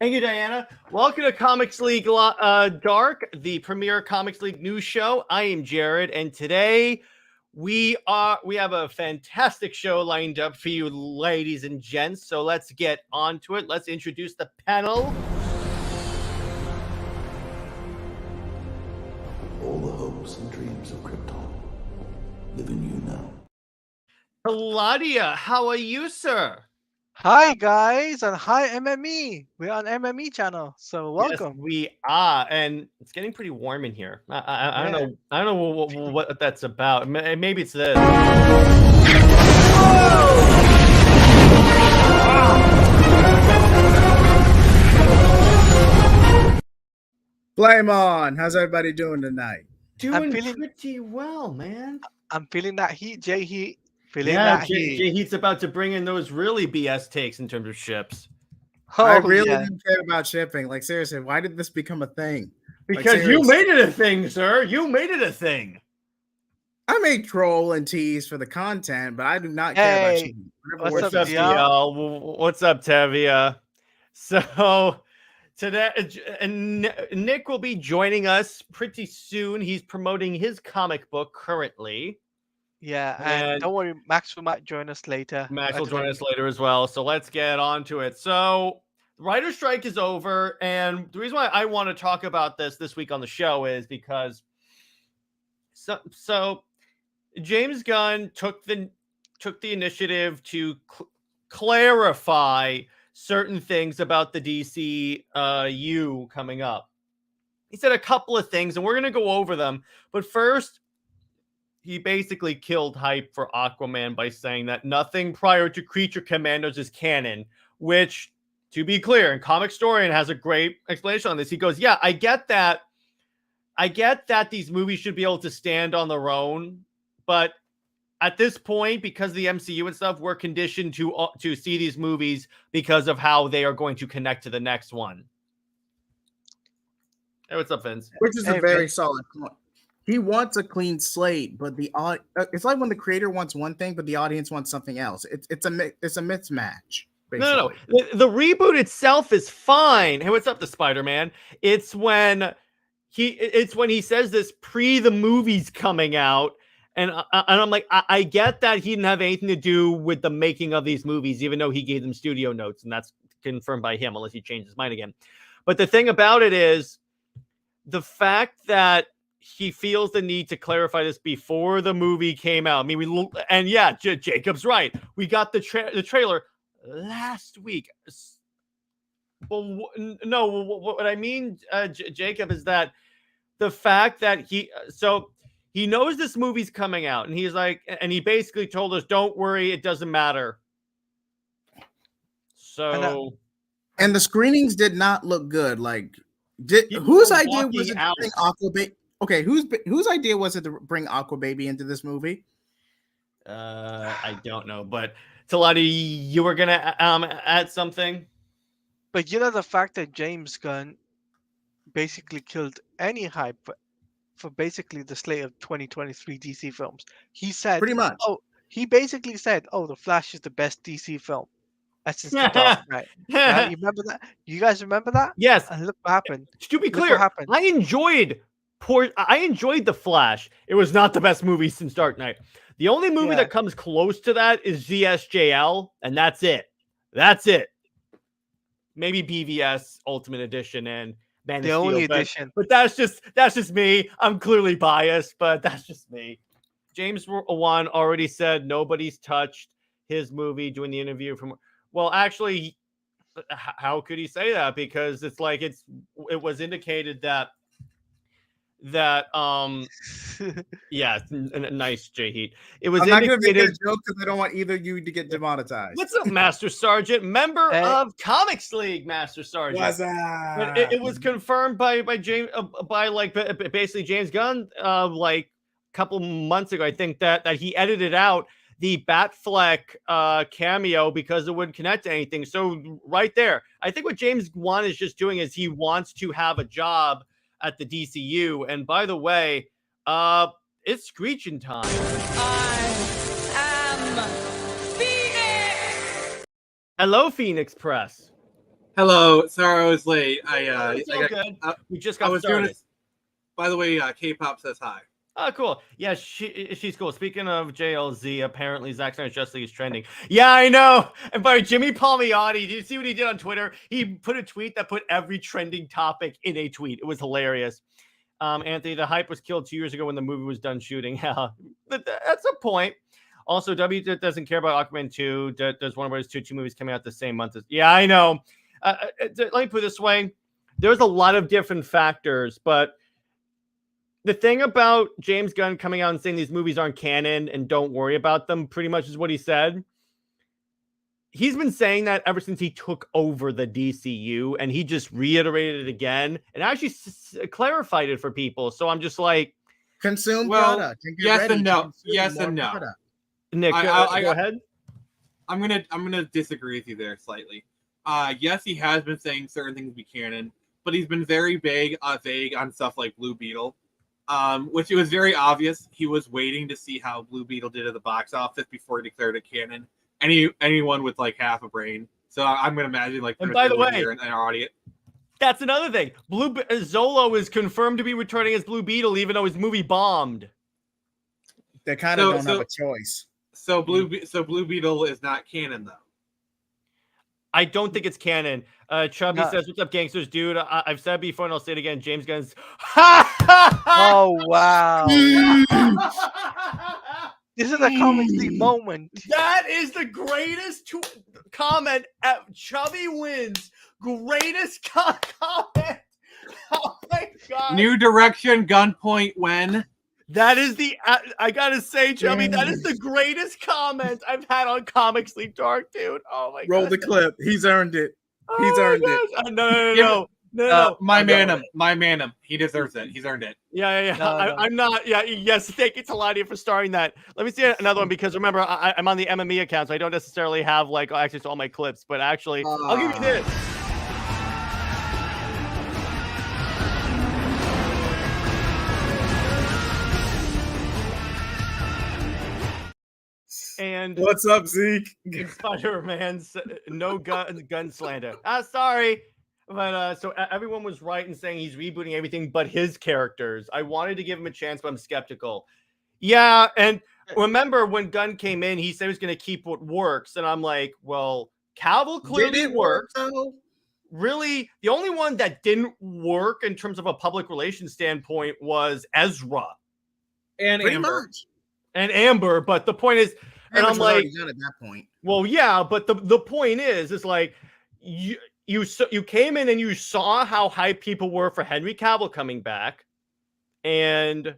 Thank you, Diana. Welcome to Comics League Dark, the premier Comics League news show. I am Jared, and today we have a fantastic show lined up for you, ladies and gents. So let's get on to it. Let's introduce the panel. All the hopes and dreams of Krypton live in you now. Teladia, how are you, sir? Hi guys, and hi MME. We're on MME channel, so welcome. Yes, we are, and it's getting pretty warm in here. I don't know. I don't know what that's about. Maybe it's this. Flame on! How's everybody doing tonight? Doing pretty well, man. I'm feeling that heat, JHEAT. JJheat's about to bring in those really BS takes in terms of ships. I really didn't care about shipping. Like, seriously, why did this become a thing? Because you made it a thing, sir. You made it a thing. I may troll and tease for the content, but I do not care about shipping. What's up, DL? What's up, Tevia? So today, Nick will be joining us pretty soon. He's promoting his comic book currently. Yeah, and don't worry, Max might join us later. Max will join us later as well. So let's get on to it. So the writer's strike is over, and the reason why I want to talk about this week on the show is because so James Gunn took the initiative to clarify certain things about the DCU coming up. He said a couple of things, and we're going to go over them. But first, he basically killed hype for Aquaman by saying that nothing prior to Creature Commandos is canon, which, to be clear, and Comic Historian has a great explanation on this. He goes, yeah, I get that these movies should be able to stand on their own, but at this point, because of the MCU and stuff, we're conditioned to see these movies because of how they are going to connect to the next one. Hey, what's up, Vince? Which is a very solid point. He wants a clean slate, but it's like when the creator wants one thing, but the audience wants something else. It's a mismatch. Basically. No. The reboot itself is fine. Hey, what's up, the Spider-Man? It's when he says this pre the movies coming out, and I'm like, I get that he didn't have anything to do with the making of these movies, even though he gave them studio notes, and that's confirmed by him, unless he changed his mind again. But the thing about it is the fact that he feels the need to clarify this before the movie came out. I mean, Jacob's right. We got the trailer last week. Well, no, what I mean, Jacob, is that the fact that he knows this movie's coming out, and he's like, and he basically told us, "Don't worry, it doesn't matter." So, and the screenings did not look good. Like, whose idea was it to bring Aquababy? Okay, whose idea was it to bring Aquababy into this movie? I don't know, but Teladia, you were gonna add something. But you know the fact that James Gunn basically killed any hype for basically the slate of 2023 DC films. He said pretty much. He basically said, "The Flash is the best DC film." That's just the Dark Knight. Right? You remember that? You guys remember that? Yes. And look what happened. To be clear, I enjoyed The Flash. It was not the best movie since Dark Knight. The only movie that comes close to that is ZSJL, and that's it. Maybe BVS Ultimate Edition and Man of Steel. The only edition. But that's just me. I'm clearly biased, but that's just me. James Wan already said nobody's touched his movie doing the interview from. Well, actually, how could he say that? Because it's like it was indicated that yeah, nice JHEAT. It was. I'm not going to make a joke because I don't want either of you to get demonetized. What's up, Master Sergeant? Member of Comics League, Master Sergeant. What's up? But it was confirmed by James basically James Gunn like a couple months ago. I think that he edited out the Batfleck cameo because it wouldn't connect to anything. So right there, I think what James Wan is just doing is he wants to have a job at the DCU. And by the way, it's screeching time. I am Phoenix. Hello, Phoenix Press. Hello, sorry I was late. It's all good. We just got started. By the way, K-pop says hi. Oh, cool. Yeah, she's cool. Speaking of JLZ, apparently Zack Snyder's Justice League is trending. Yeah, I know. And by Jimmy Palmiotti, did you see what he did on Twitter? He put a tweet that put every trending topic in a tweet. It was hilarious. Anthony, the hype was killed 2 years ago when the movie was done shooting. That's a point. Also, doesn't care about Aquaman 2. There's one of his two movies coming out the same month. Yeah, I know. Let me put it this way. There's a lot of different factors, but the thing about James Gunn coming out and saying these movies aren't canon and don't worry about them pretty much is what he said. He's been saying that ever since he took over the DCU, and he just reiterated it again and actually clarified it for people. So I'm just like, consume product. Yes and no. Yes and no. Product. Nick, go ahead. I'm gonna disagree with you there slightly. Yes, he has been saying certain things be canon, but he's been very vague on stuff like Blue Beetle. Which it was very obvious he was waiting to see how Blue Beetle did at the box office before he declared it canon. Anyone with like half a brain. So I'm gonna imagine like. And by the way, in our audience, that's another thing. Zolo is confirmed to be returning as Blue Beetle, even though his movie bombed. They kind of don't have a choice. So Blue Beetle is not canon though. I don't think it's canon. Chubby says, "What's up, gangsters, dude? I've said before and I'll say it again. James Gunn's." Oh wow! This is a comic sleep moment. That is the greatest comment. Chubby wins. Greatest comment. Oh my god! New direction, gunpoint when. That is I gotta say, Chubby, that is the greatest comment I've had on Comic Sleep Dark, dude. Oh my god. Roll the clip. He's earned it. He's earned it. No. My manum. He deserves it. He's earned it. Yeah. No. I'm not. Yeah, yes. Thank you, Teladia, for starring that. Let me see another one because remember, I'm on the MME account, so I don't necessarily have like access to all my clips. But actually, I'll give you this. And what's up, Zeke? Spider-Man's no gun slander. Sorry. But so everyone was right in saying he's rebooting everything but his characters. I wanted to give him a chance, but I'm skeptical. Yeah, and remember when Gunn came in, he said he was going to keep what works. And I'm like, well, Cavill clearly works. Really, the only one that didn't work in terms of a public relations standpoint was Ezra. And Amber. And Amber, but the point is, and I'm like, done at that point. Well, yeah, but the point is like you came in and you saw how hyped people were for Henry Cavill coming back, and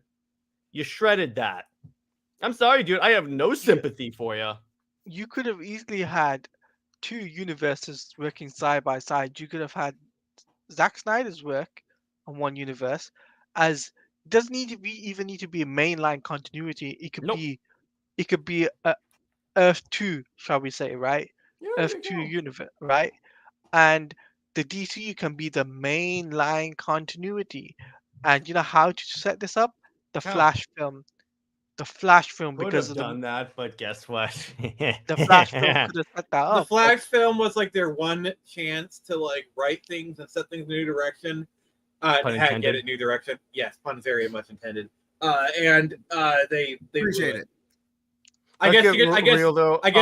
you shredded that. I'm sorry, dude. I have no sympathy for you. You could have easily had two universes working side by side. You could have had Zack Snyder's work on one universe, as it doesn't need to be a mainline continuity. It could be a Earth 2, shall we say, right? Yeah, Earth 2 universe, right? And the DCU can be the mainline continuity. And you know how to set this up? The Flash film. The Flash film, because of done that, but guess what? The Flash film could have set that up. The Flash film was like their one chance to like write things and set things in a new direction. Get it new direction. Yes, pun very much intended. And they appreciate it. I guess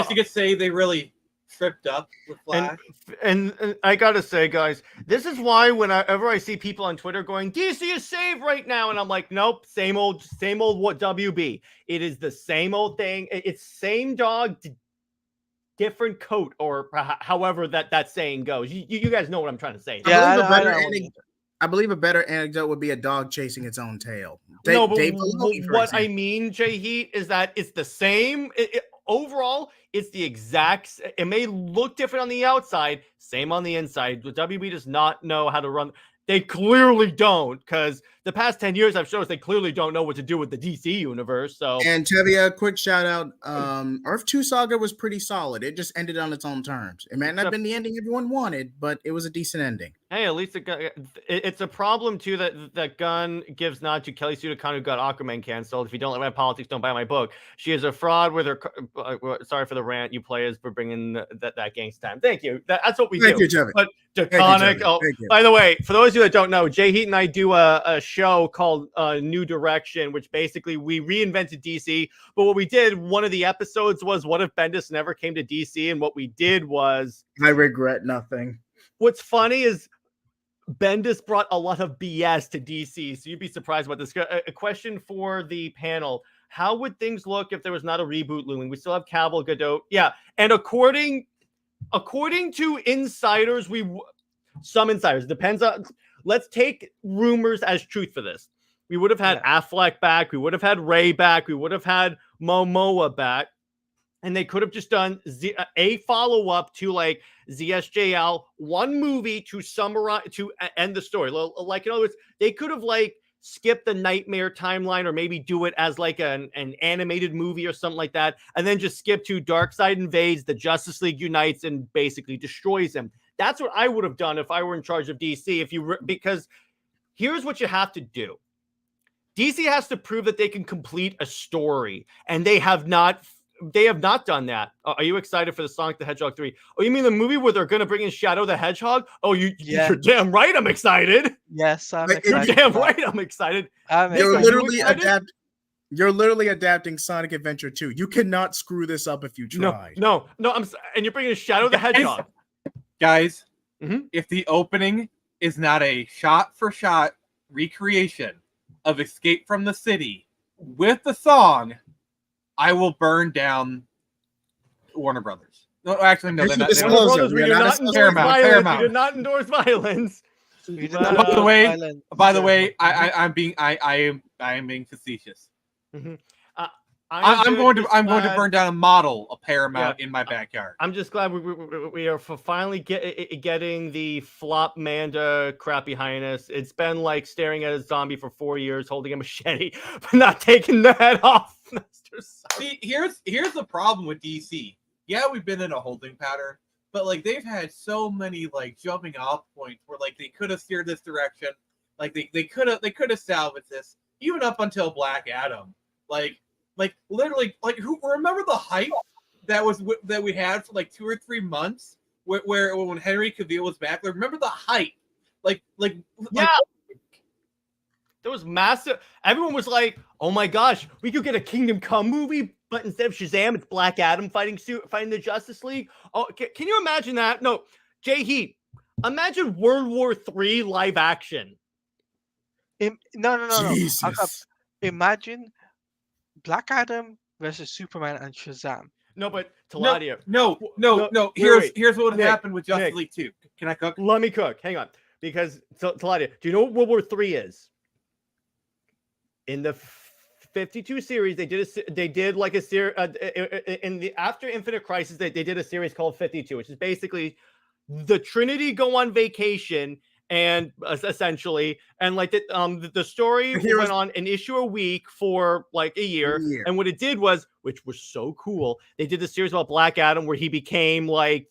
you could say they really tripped up with Flash. And I gotta say, guys, this is why whenever I see people on Twitter going, DC is saved right now, and I'm like, nope, same old what WB. It is the same old thing. It's same dog, different coat, or however that saying goes. You guys know what I'm trying to say. I believe a better anecdote would be a dog chasing its own tail. What I mean, JHEAT, is that it's the same. Overall, it's the exact. It may look different on the outside, same on the inside. The WB does not know how to run. They clearly don't, because the past 10 years have shown us they clearly don't know what to do with the DC universe. So, And Tevia, quick shout out. Earth 2 Saga was pretty solid. It just ended on its own terms. It may not have been the ending everyone wanted, but it was a decent ending. hey, at least it's a problem too that Gunn gives nod to Kelly Sue Khan, who got Aquaman canceled. If you don't like my politics, don't buy my book. She is a fraud with her. Sorry for the rant, you players, for bringing that gangsta time. Thank you. That's what we do. Thank you, Jevin. But Draconic. Oh, by the way, for those of you that don't know, JHEAT and I do a show called New Direction, which basically we reinvented DC. But what we did, one of the episodes was, what if Bendis never came to DC? And what we did was, I regret nothing. What's funny is Bendis brought a lot of BS to DC, so you'd be surprised about this. A question for the panel: how would things look if there was not a reboot looming? We still have Cavill, Godot, yeah. And according to insiders, some insiders, depends on. Let's take rumors as truth for this. We would have had Affleck back. We would have had Ray back. We would have had Momoa back. And they could have just done a follow-up to like ZSJL, one movie to summarize, to end the story. Like, in other words, they could have like skipped the Nightmare timeline, or maybe do it as like an animated movie or something like that, and then just skip to Darkseid invades, the Justice League unites, and basically destroys them. That's what I would have done if I were in charge of DC. Because here's what you have to do. DC has to prove that they can complete a story, and they have not. They have not done that. Are you excited for the Sonic the Hedgehog 3? Oh, you mean the movie where they're going to bring in Shadow the Hedgehog? Oh, you're damn right I'm excited. Yes, I'm You're excited. damn right I'm excited. You're literally adapting Sonic Adventure 2. You cannot screw this up if you try. No. And you're bringing in Shadow the Hedgehog. Guys, if the opening is not a shot-for-shot recreation of Escape from the City with the song, I will burn down Warner Brothers. No, actually, no. Warner Brothers, we do not endorse violence. We did not endorse violence. By the way, I am being facetious. I'm going to burn down a model of Paramount in my backyard. I'm just glad we are finally getting the flop Manda crap behind us. It's been like staring at a zombie for 4 years, holding a machete, but not taking the head off. See, here's the problem with DC. Yeah, we've been in a holding pattern, but like they've had so many like jumping off points where like they could have steered this direction, like they could have salvaged this, even up until Black Adam. Like literally, like who remember the hype that we had for like 2 or 3 months where when Henry Cavill was back? Like, remember the hype? Yeah. There was massive. Everyone was like, "Oh my gosh, we could get a Kingdom Come movie, but instead of Shazam, it's Black Adam fighting the Justice League." Oh, can you imagine that? No, JHEAT. Imagine World War III live action. No. Jesus. Imagine Black Adam versus Superman and Shazam. No, but Teladia. No. Here's what would happen with Justice League 2. Can I cook? Let me cook. Hang on, because Teladia, do you know what World War III is? In the 52 series, they did like a series in the after Infinite Crisis. They did a series called 52, which is basically the Trinity go on vacation, and essentially, and like the story went on an issue a week for like a year. And what it did was, which was so cool, they did the series about Black Adam where he became like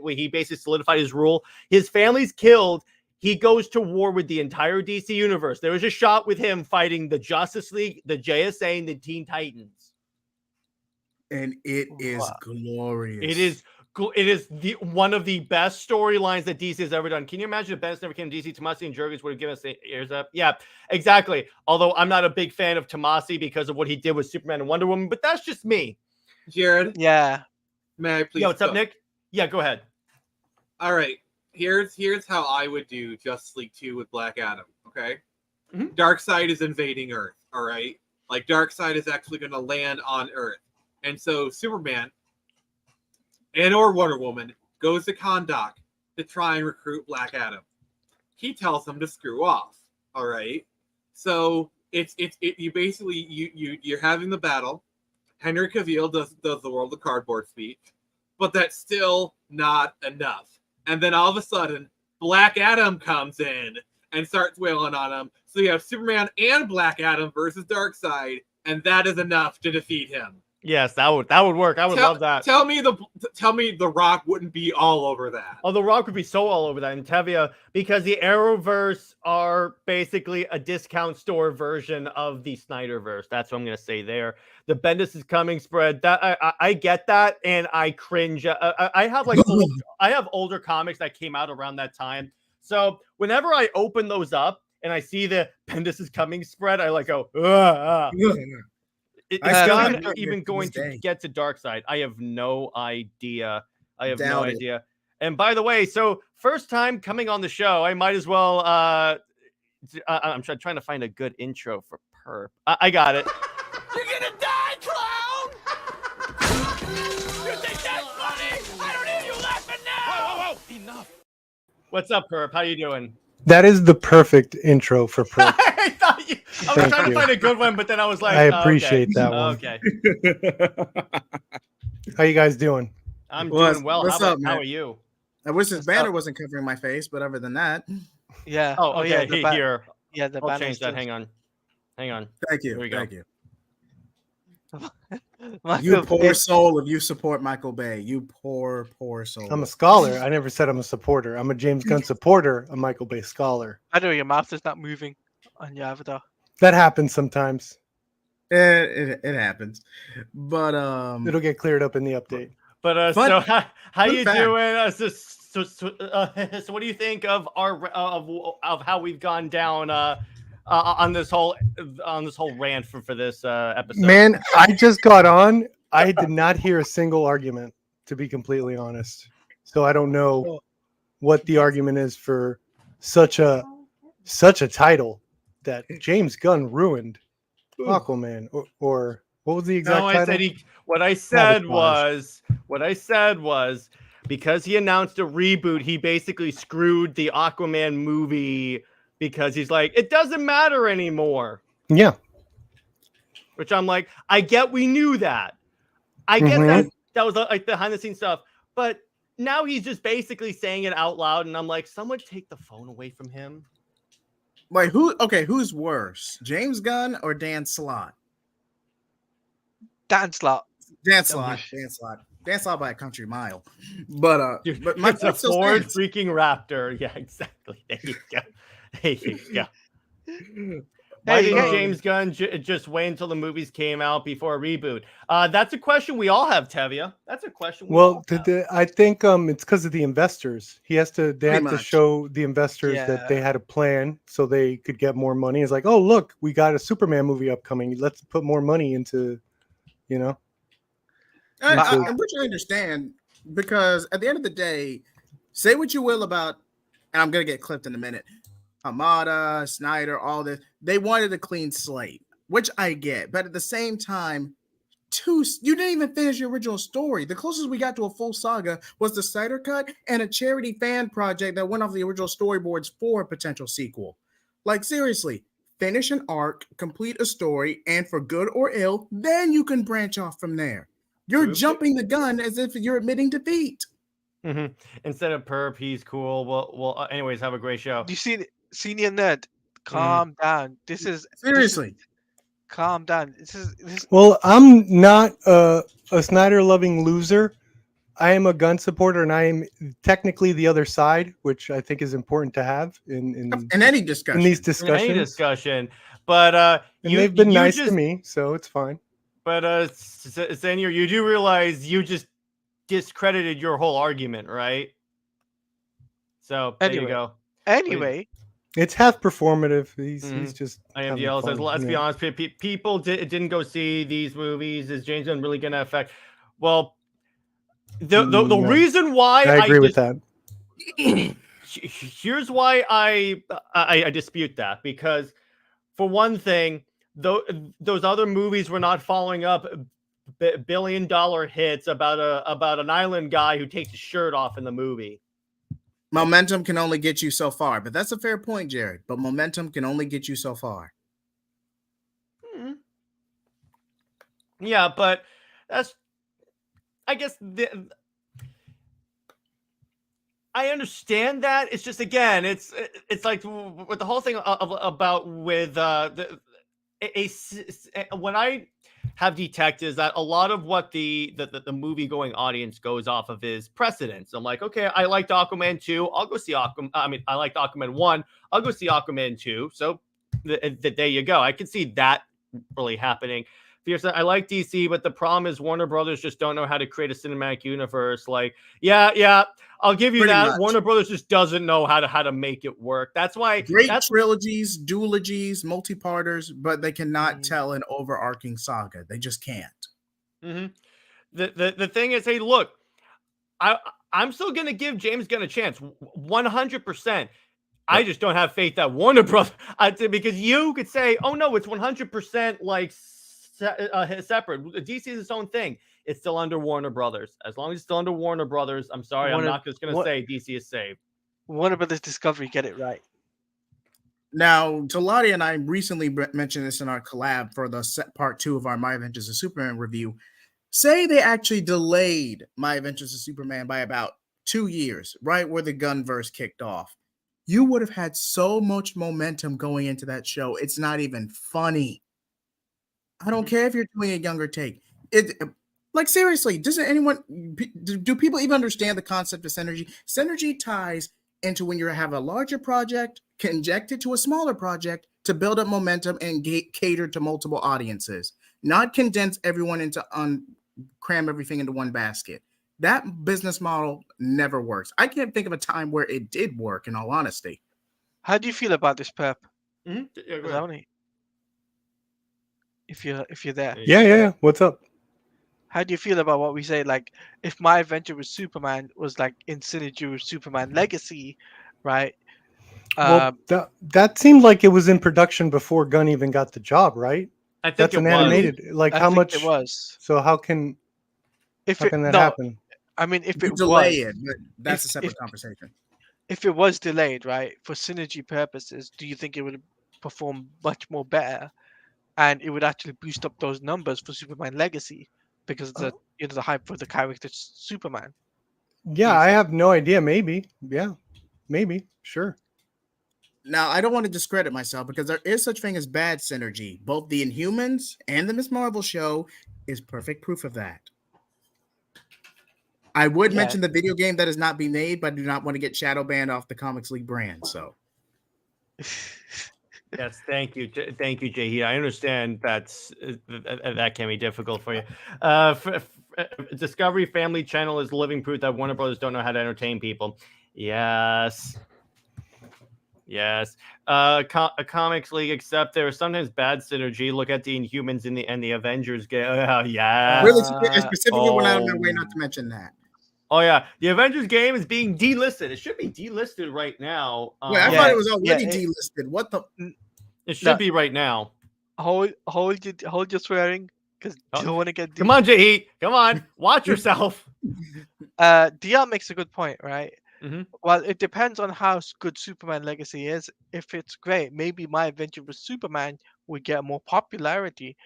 where he basically solidified his rule. His family's killed. He goes to war with the entire DC universe. There was a shot with him fighting the Justice League, the JSA, and the Teen Titans. And it is glorious. It is one of the best storylines that DC has ever done. Can you imagine if Bendis never came to DC? Tomasi and Jurgens would have given us the ears up. Yeah, exactly. Although I'm not a big fan of Tomasi because of what he did with Superman and Wonder Woman, but that's just me. Jared? Yeah. May I please? Yo, what's up, Nick? Yeah, go ahead. All right. Here's how I would do Justice League 2 with Black Adam, okay? Darkseid is invading Earth, all right? Like, Darkseid is actually going to land on Earth. And so Superman or Wonder Woman goes to Kahndaq to try and recruit Black Adam. He tells them to screw off, all right? So you basically you're having the battle. Henry Cavill does the World of Cardboard speech, but that's still not enough. And then all of a sudden, Black Adam comes in and starts wailing on him. So you have Superman and Black Adam versus Darkseid, and that is enough to defeat him. Yes, that would work. I would love that. Tell me the Rock wouldn't be all over that. Oh, The Rock would be so all over that in Tevia, because the Arrowverse are basically a discount store version of the Snyderverse. That's what I'm going to say there. The Bendis is coming spread. That I get that, and I cringe. I have like I have older comics that came out around that time. So whenever I open those up and I see the Bendis is coming spread, I like go, Is Gunn even going to get to Darkseid? I have no idea. I have no idea. And by the way, so first time coming on the show, I might as well. I'm trying to find a good intro for Perp. I got it. You're gonna die, clown! You think that's funny? I don't hear you laughing now! Whoa! Enough. What's up, Perp? How you doing? That is the perfect intro for Perp. I was trying to find a good one, but then I was like, I appreciate that one. Okay. How you guys doing? I'm doing well. How are you? I wish this banner wasn't covering my face, but other than that, Yeah. Oh, okay. Yeah, Here. yeah, the I'll change that. banner's Hang on. thank you. Here we go. Thank you. Michael You poor Bay. soul if you support Michael Bay. You poor soul. I'm a scholar. I never said I'm a supporter. I'm a James Gunn supporter, a Michael Bay scholar. I know your mouth is not moving on your avatar. That happens sometimes. It happens. But It'll get cleared up in the update. But Fun- so how you fact. doing? So what do you think of our of how we've gone down on this whole rant for this episode? Man, I just got on. I did not hear a single argument, to be completely honest. So I don't know what the argument is for such a title that James Gunn ruined. Aquaman or what was the exact No, title? what I said was because he announced a reboot, he basically screwed the Aquaman movie because he's like, it doesn't matter anymore. Yeah. Which I'm like, I get we knew that. I get that was like behind the scenes stuff. But now he's just basically saying it out loud, and I'm like, someone take the phone away from him. Wait, who's worse, James Gunn or Dan Slott? Dan Slott. Dan Slott by a country mile. But Dude, but my it's a point still Ford stands. freaking Raptor. Yeah, exactly. There you go. There you go. Why Hey, didn't hey. James Gunn just wait until the movies came out before a reboot? That's a question we all have, Tevia. That's a question. Well, I think it's because of the investors. They have to much. show the investors that they had a plan so they could get more money. It's like, oh, look, we got a Superman movie upcoming. Let's put more money into, Which I understand, because at the end of the day, say what you will about, and I'm gonna get clipped in a minute, Hamada, Snyder, all this, they wanted a clean slate, which I get, but at the same time, you didn't even finish your original story. The closest we got to a full saga was the Snyder Cut and a charity fan project that went off the original storyboards for a potential sequel. Like, seriously, finish an arc, complete a story, and for good or ill, then you can branch off from there. You're jumping the gun as if you're admitting defeat. Mm-hmm. Instead of Perp, he's cool. Well. Anyways, have a great show. You see, senior nerd, calm down. Seriously. Calm down. This is. well, I'm not a Snyder loving loser. I am a Gunn supporter, and I am technically the other side, which I think is important to have in any discussion. in these In discussions. any discussion, but And they've been nice to me, so it's fine. But Senior, you do realize you just discredited your whole argument, right? So there you go. Anyway, It's half performative. He's just. I am having yelling. Says, fun, let's you be know. honest. People didn't go see these movies. Is James Gunn really going to affect? Well, the No. reason why I agree with that. Here's why I dispute that, because for one thing, those other movies were not following up billion-dollar hits about an island guy who takes his shirt off in the movie. Momentum can only get you so far, but that's a fair point, Jared. But momentum can only get you so far. Yeah, but that's, I guess, I understand that. It's just again, it's like with the whole thing about with when I have detected is that a lot of what the movie going audience goes off of is precedence. I'm like, okay, I liked Aquaman 2, I'll go see Aquaman. I mean, I liked Aquaman 1, I'll go see Aquaman 2. So there you go. I can see that really happening. I like DC, but the problem is Warner Brothers just don't know how to create a cinematic universe. Like, yeah, I'll give you Pretty that. much. Warner Brothers just doesn't know how to make it work. That's why Great trilogies, duologies, multi-parters, but they cannot tell an overarching saga. They just can't. Mm-hmm. The thing is, hey, look, I'm still gonna give James Gunn a chance, 100%. I just don't have faith that Warner Brothers, because you could say, oh no, it's 100% like separate. DC is its own thing. It's still under Warner Brothers. As long as it's still under Warner Brothers, I'm sorry, I'm not just gonna say DC is saved. Warner Brothers Discovery, get it right. Now, Teladia and I recently mentioned this in our collab for the part 2 of our My Adventures of Superman review. Say they actually delayed My Adventures of Superman by about 2 years, right where the Gunverse kicked off. You would have had so much momentum going into that show. It's not even funny. I don't care if you're doing a younger take. Like, seriously, doesn't anyone, do people even understand the concept of synergy? Synergy ties into when you have a larger project conjected to a smaller project to build up momentum and cater to multiple audiences, not condense everyone into cram everything into one basket. That business model never works. I can't think of a time where it did work, in all honesty. How do you feel about this, Perp? Mm-hmm. If you're there. Yeah. What's up? How do you feel about what we say? Like, if My Adventure with Superman was like in synergy with Superman Legacy, right? Well, that seemed like it was in production before Gunn even got the job, right? I think that's it an was. animated. Like, how much? It was. So how can that happen? I mean, if you it delay was, it, but that's a separate conversation. If it was delayed, right, for synergy purposes, do you think it would perform much more better, and it would actually boost up those numbers for Superman Legacy because the the hype for the character Superman? Yeah, I have no idea. Maybe. Yeah, maybe. Sure. Now, I don't want to discredit myself because there is such thing as bad synergy. Both the Inhumans and the Ms. Marvel show is perfect proof of that. I would mention the video game that is not being made, but I do not want to get shadow banned off the Comics League brand. So, yes, thank you, JHEAT. I understand that can be difficult for you. Discovery Family Channel is living proof that Warner Brothers don't know how to entertain people. Yes. Comics League, except there is sometimes bad synergy. Look at the Inhumans and the Avengers game. really specifically went out of my way not to mention that. Oh yeah, the Avengers game is being delisted. It should be delisted right now. Wait, I thought it was already delisted. What the? It should be right now. Hold your swearing, because you don't want to get. Come on, JHEAT. Come on, watch yourself. DR makes a good point, right? Mm-hmm. Well, it depends on how good Superman Legacy is. If it's great, maybe My Adventure with Superman would get more popularity.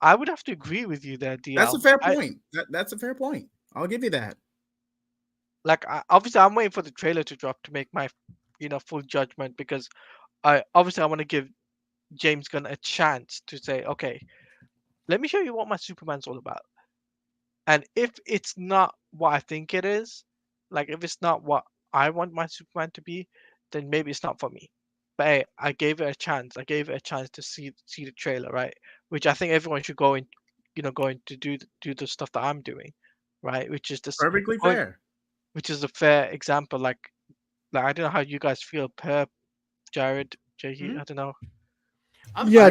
I would have to agree with you there, DL. That's a fair point. That's a fair point. I'll give you that. Like, obviously, I'm waiting for the trailer to drop to make my, full judgment, because I want to give James Gunn a chance to say, okay, let me show you what my Superman's all about. And if it's not what I think it is, like if it's not what I want my Superman to be, then maybe it's not for me. But hey, I gave it a chance. I gave it a chance to see the trailer, right? Which I think everyone should go in, going to do the stuff that I'm doing, right? Which is perfectly fair. Which is a fair example. Like I don't know how you guys feel, Perp, Jared, JHEAT, I don't know.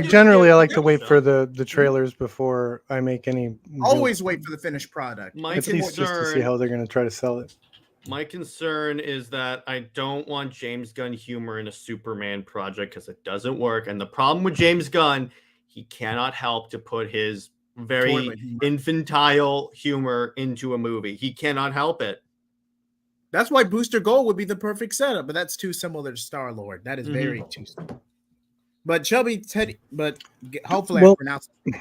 Generally I like to wait for the trailers before I make any. Always wait for the finished product. At least just to see how they're going to try to sell it. My concern is that I don't want James Gunn humor in a Superman project because it doesn't work. And the problem with James Gunn, he cannot help to put his very infantile humor into a movie. He cannot help it. That's why Booster Gold would be the perfect setup, but that's too similar to Star-Lord. That is very too similar. But hopefully I pronounce it.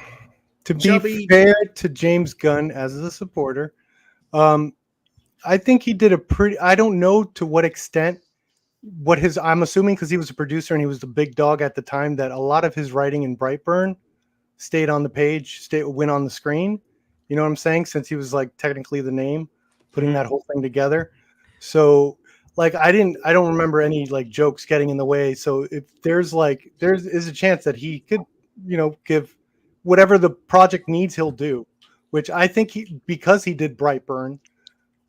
To be fair to James Gunn as a supporter, I think he did a pretty. I don't know to what extent. What his I'm assuming because he was a producer and he was the big dog at the time that a lot of his writing in Brightburn stayed on the page, went on the screen. You know what I'm saying? Since he was like technically the name, putting that whole thing together. So like I don't remember any like jokes getting in the way. So if there's a chance that he could, give whatever the project needs, he'll do. Which I think because he did Brightburn,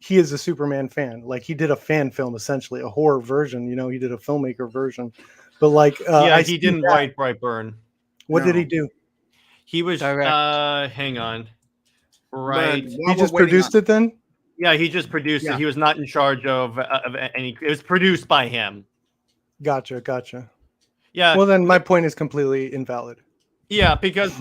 he is a Superman fan. Like he did a fan film, essentially a horror version. He did a filmmaker version. But like, he didn't write Brightburn. What did he do? He was Direct. hang on. Right. He just produced it then? Yeah, he just produced it. He was not in charge of any. It was produced by him. Gotcha. Yeah. Well, then my point is completely invalid. Yeah, because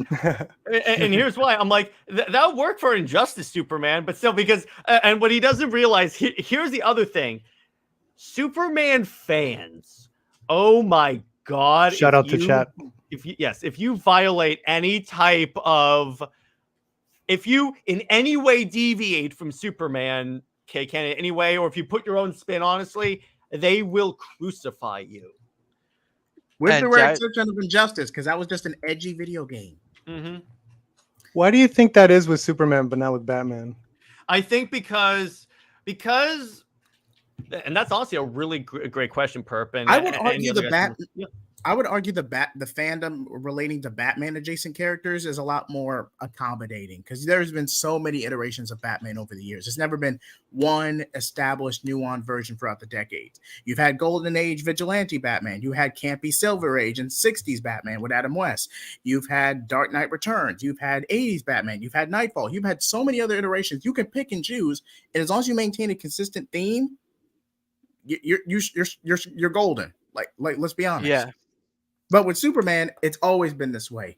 and here's why. I'm like that would work for Injustice Superman, but still because and what he doesn't realize here's the other thing. Superman fans. Oh my God. Shout out to chat. If you violate any type of if you in any way deviate from Superman, can in any way, or if you put your own spin, honestly, they will crucify you. With the rare exception of Injustice, because that was just an edgy video game. Mm-hmm. Why do you think that is with Superman, but not with Batman? I think because, and that's honestly a really great question, Perp. And I would argue I would argue the fandom relating to Batman adjacent characters is a lot more accommodating because there's been so many iterations of Batman over the years. There's never been one established nuanced version throughout the decades. You've had Golden Age vigilante Batman. You had campy Silver Age and 60s Batman with Adam West. You've had Dark Knight Returns. You've had 80s Batman. You've had Nightfall. You've had so many other iterations. You can pick and choose, and as long as you maintain a consistent theme, you're golden. Like let's be honest. Yeah. But with Superman, it's always been this way.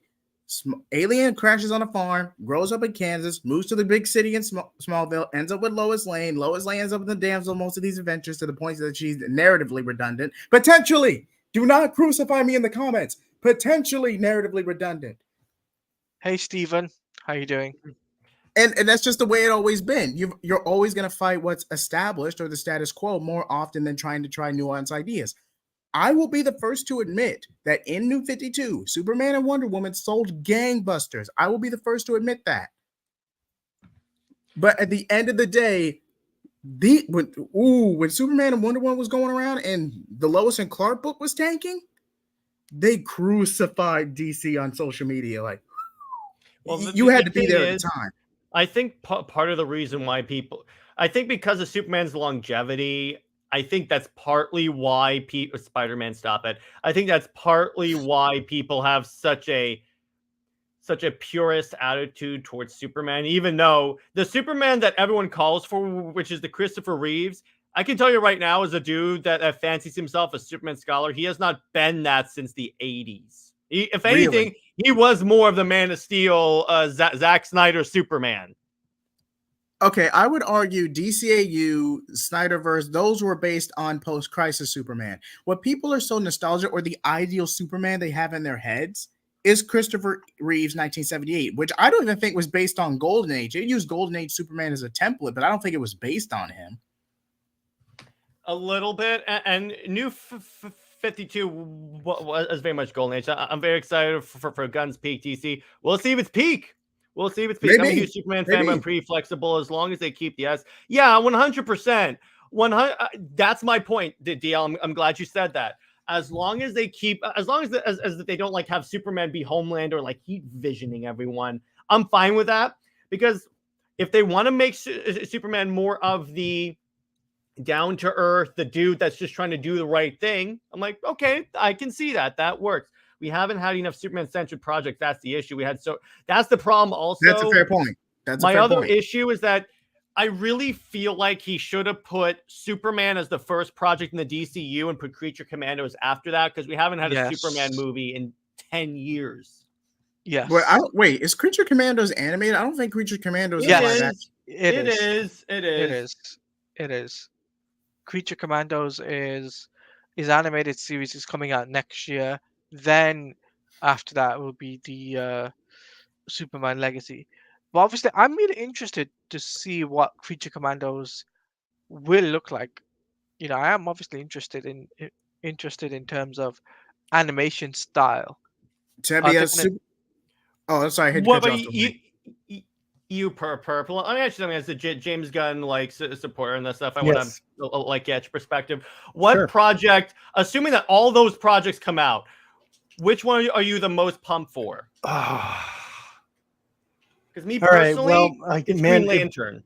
Alien crashes on a farm, grows up in Kansas, moves to the big city in Smallville, ends up with Lois Lane. Lois Lane ends up in the damsel most of these adventures to the point that she's narratively redundant. Potentially. Do not crucify me in the comments. Potentially narratively redundant. Hey, Steven. How you doing? And that's just the way it always been. You're always going to fight what's established or the status quo more often than trying to try nuanced ideas. I will be the first to admit that in New 52, Superman and Wonder Woman sold gangbusters. I will be the first to admit that. But at the end of the day, when Superman and Wonder Woman was going around and the Lois and Clark book was tanking, they crucified DC on social media. Like, you had to be there at the time. I think part of the reason why because of Superman's longevity, I think that's partly why Spider-Man, stop it. I think that's partly why people have such a purist attitude towards Superman, even though the Superman that everyone calls for, which is the Christopher Reeves, I can tell you right now, as a dude that fancies himself a Superman scholar, he has not been that since the 80s. If anything, he was more of the Man of Steel, Zack Snyder Superman. Okay, I would argue DCAU, Snyderverse, those were based on post-crisis Superman. What people are so nostalgic, or the ideal Superman they have in their heads, is Christopher Reeves' 1978, which I don't even think was based on Golden Age. It used Golden Age Superman as a template, but I don't think it was based on him. A little bit, and New 52 was very much Golden Age. I'm very excited for Gunn's peak DC. We'll see if it's peak. We'll see if it's peak. I'm a huge Superman fan, but I'm pretty flexible as long as they keep the S. Yeah, 100%. 100. That's my point, DL. I'm glad you said that. As long as they keep, as they don't like have Superman be Homelander, like heat visioning everyone, I'm fine with that. Because if they want to make Superman more of the down to earth, the dude that's just trying to do the right thing, I'm like, okay, I can see that. That works. We haven't had enough Superman-centric projects. That's the issue. That's the problem also. That's a fair point. My other issue is that I really feel like he should have put Superman as the first project in the DCU and put Creature Commandos after that, because we haven't had a Superman movie in 10 years. Yeah. Wait, is Creature Commandos animated? I don't think Creature Commandos is. It is. Creature Commandos is animated series is coming out next year. Then after that will be the Superman Legacy. But obviously, I'm really interested to see what Creature Commandos will look like. I am obviously interested in terms of animation style. Are Tebia they gonna? super. Oh, I'm sorry. I hate to What cut you about off. you purple? I mean, actually, as a James Gunn like supporter and that stuff, I want Yes. to like get your perspective. What Sure. project, assuming that all those projects come out, which one are you the most pumped for? Because me All right. personally, Well, it's man. Green Lantern.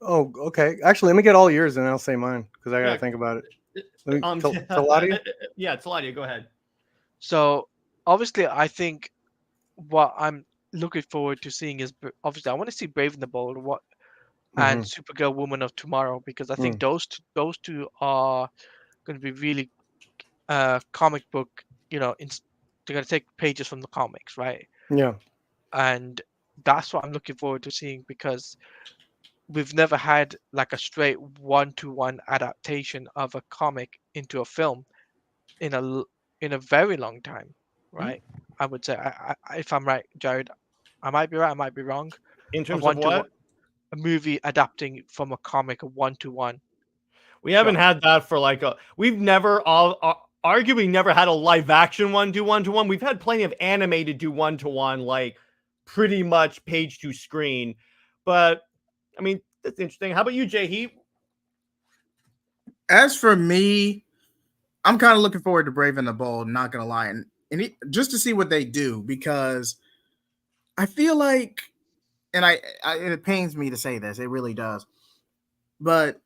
Oh, okay. Actually, let me get all yours and I'll say mine because I got to Yeah. think about it. Let me, Teladia? Yeah, Teladia, go ahead. So obviously, I think what I'm looking forward to seeing is obviously I want to see Brave and the Bold and Supergirl Woman of Tomorrow, because I think those two are going to be really comic book. They're going to take pages from the comics, right? Yeah. And that's what I'm looking forward to seeing, because we've never had like a straight one-to-one adaptation of a comic into a film in a very long time, right? I would say, if I'm right, Jared, I might be right, I might be wrong. In A terms of one-to-one, what? a movie adapting from a comic, a one-to-one. We haven't Sure. had that for we've never arguably never had a live action one do one to one. We've had plenty of animated do one to one, like pretty much page to screen. But I mean, that's interesting. How about you, JHEAT? As for me, I'm kind of looking forward to Brave and the Bold. Not gonna lie, and just to see what they do, because I feel like, and it pains me to say this, it really does, but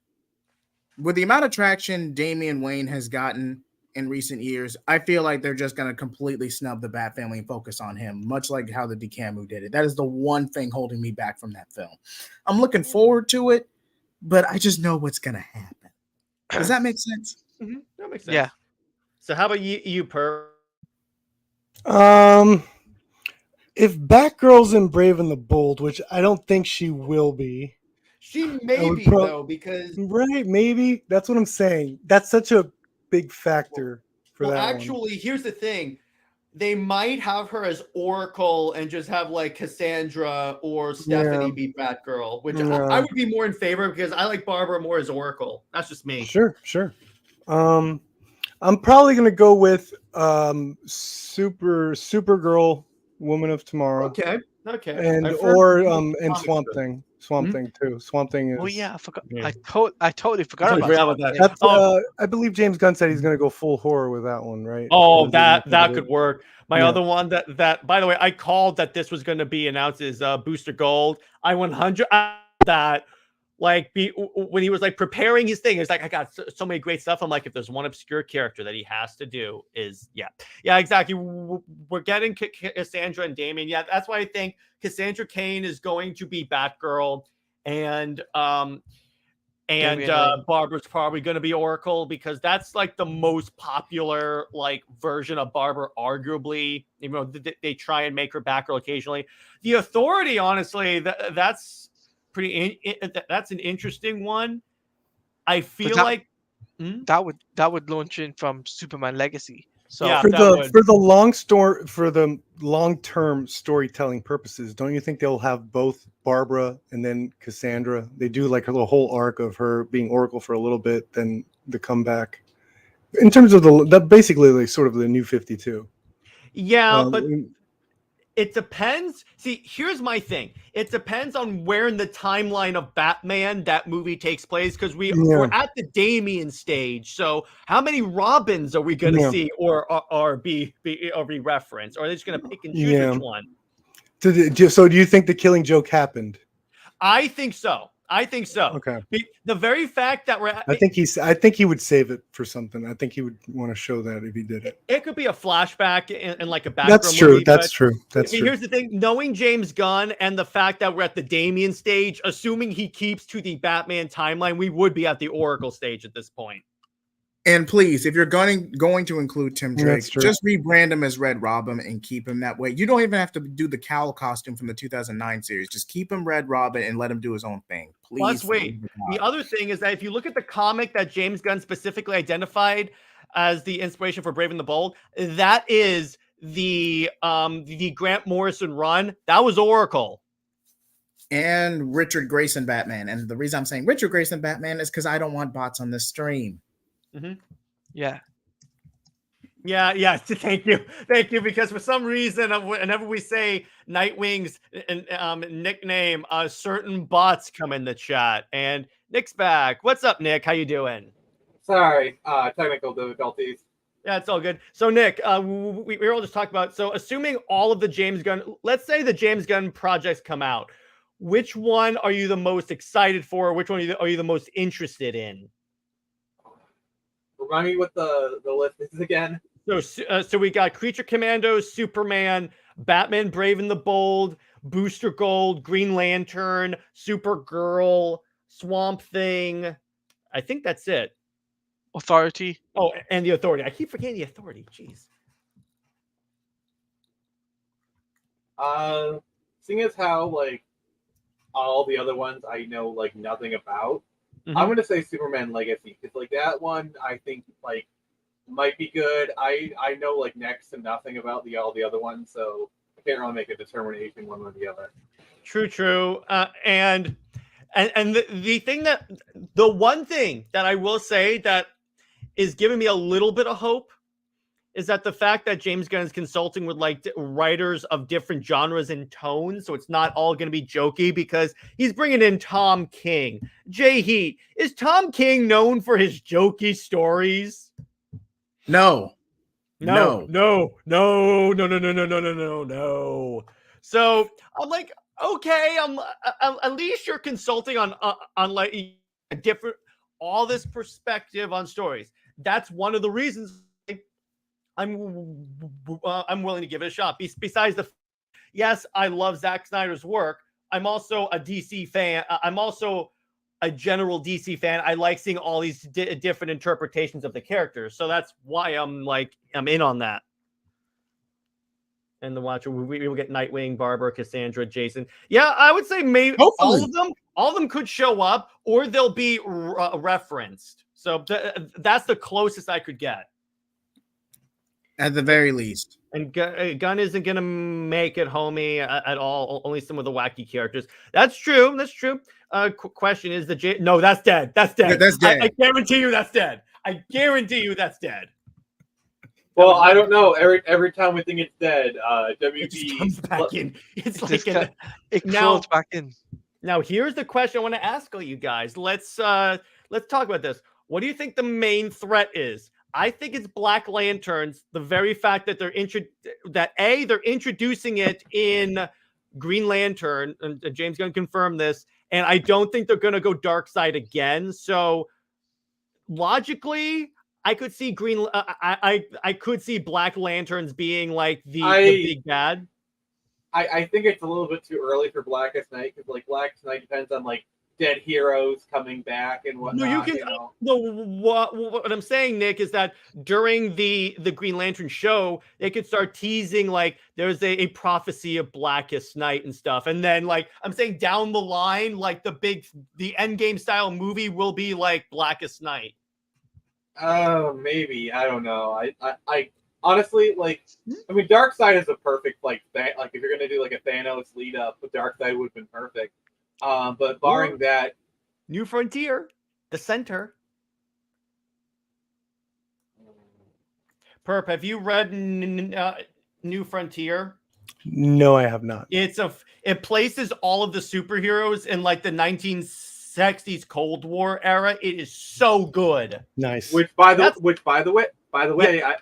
with the amount of traction Damian Wayne has gotten in recent years, I feel like they're just going to completely snub the Bat family and focus on him, much like how the DeCamu did it. That is the one thing holding me back from that film. I'm looking forward to it, but I just know what's going to happen. Does that make sense? Mm-hmm. That makes sense. Yeah. So how about you Per? If Batgirl's in Brave and the Bold, which I don't think she will be. She may would be pro- though, because Right, maybe. That's what I'm saying. That's such a big factor for that one. actually, here's the thing. They might have her as Oracle and just have like Cassandra or Stephanie be Batgirl, which I would be more in favor, because I like Barbara more as Oracle. That's just me. Sure. I'm probably gonna go with Supergirl, Woman of Tomorrow. Okay. And I've heard and Swamp Thing. Swamp Thing too. Swamp Thing is. Oh yeah, I forgot. Yeah. I totally forgot Totally forgot about about that. that. I believe James Gunn said he's gonna go full horror with that one, right? Oh, that could work. My Yeah. other one that by the way, I called that this was going to be announced is Booster Gold. I 100 that when he was like preparing his thing, it's like, I got so many great stuff. I'm like, if there's one obscure character that he has to do is yeah, exactly. We're getting Cassandra and Damian. Yeah, that's why I think Cassandra Cain is going to be Batgirl, and Barbara's probably going to be Oracle, because that's like the most popular like version of Barbara, arguably. Even though they try and make her Batgirl occasionally. The Authority, honestly, that's that's an interesting one. I feel like that would launch in from Superman Legacy. So yeah, for the long-term storytelling purposes, don't you think they'll have both Barbara and then Cassandra? They do like a little whole arc of her being Oracle for a little bit, then the comeback. In terms of that, basically like sort of the New 52. Yeah, but it depends. See, here's my thing. It depends on where in the timeline of Batman that movie takes place, because we're at the Damian stage. So how many Robins are we going to see or be referenced? Or are they just going to pick and choose which one? So do you think the Killing Joke happened? I think so. Okay. The very fact that I think he would save it for something. I think he would want to show that if he did it. It could be a flashback in like a Batgirl That's true. movie. That's true. Here's the thing: knowing James Gunn and the fact that we're at the Damian stage, assuming he keeps to the Batman timeline, we would be at the Oracle stage at this point. And please, if you're going to include Tim Drake, just rebrand him as Red Robin and keep him that way. You don't even have to do the cowl costume from the 2009 series. Just keep him Red Robin and let him do his own thing. Please. Plus, wait. The other thing is that if you look at the comic that James Gunn specifically identified as the inspiration for Brave and the Bold, that is the Grant Morrison run. That was Oracle. and Richard Grayson Batman. And the reason I'm saying Richard Grayson Batman is because I don't want bots on this stream. Yeah. Yeah. Thank you. Because for some reason, whenever we say Nightwing's nickname, certain bots come in the chat. And Nick's back. What's up, Nick? How you doing? Sorry, technical difficulties. Yeah, it's all good. So, Nick, we were all just talking about. So, assuming all of the James Gunn, let's say the James Gunn projects come out, which one are you the most excited for? Which one are you the most interested in? Remind me what the list is again. So we got Creature Commandos, Superman, Batman Brave and the Bold, Booster Gold, Green Lantern, Supergirl, Swamp Thing. I think that's it. Authority. Oh, and the Authority. I keep forgetting the Authority. Jeez. Seeing as how like all the other ones I know like nothing about, Mhm. I'm gonna say Superman Legacy because like that one I think like might be good. I know like next to nothing about all the other ones, so I can't really make a determination one or the other. True. And the one thing that I will say that is giving me a little bit of hope is that the fact that James Gunn is consulting with like writers of different genres and tones, so it's not all going to be jokey because he's bringing in Tom King. JHEAT. Is Tom King known for his jokey stories? No. No. So I'm like, okay, I'm at least you're consulting on like a different all this perspective on stories. That's one of the reasons I'm willing to give it a shot. Besides yes, I love Zack Snyder's work. I'm also a DC fan. I'm also a general DC fan. I like seeing all these different interpretations of the characters. So that's why I'm in on that. And the Watcher, we will get Nightwing, Barbara, Cassandra, Jason. Yeah, I would say maybe Hopefully. all of them could show up or they'll be referenced. So that's the closest I could get. At the very least. And Gunn isn't going to make it homey at all. Only some of the wacky characters. That's true. Question is no, that's dead. That's dead. That's dead. I guarantee you that's dead. I guarantee you that's dead. Well, I don't know. Every time we think it's dead, WB It just comes back in. It's It like it crawls back in. Now here's the question I want to ask all you guys. Let's talk about this. What do you think the main threat is? I think it's Black Lanterns. The very fact that they're introducing it in Green Lantern, and James Gunn confirmed this, and I don't think they're going to go dark side again. So logically, I could see I could see Black Lanterns being like the big bad. I think it's a little bit too early for Blackest Night because like Blackest Night depends on like dead heroes coming back and whatnot. No, you can. No, what I'm saying, Nick, is that during the Green Lantern show, they could start teasing like there's a prophecy of Blackest Night and stuff, and then like I'm saying down the line, like the Endgame style movie will be like Blackest Night. Oh, maybe I don't know. I honestly like. I mean, Darkseid is a perfect like if you're gonna do like a Thanos lead up, Darkseid would have been perfect. But barring that, New Frontier, the center. Perp, have you read New Frontier? No, I have not. It places all of the superheroes in like the 1960s Cold War era. It is so good. Nice. Which by the way,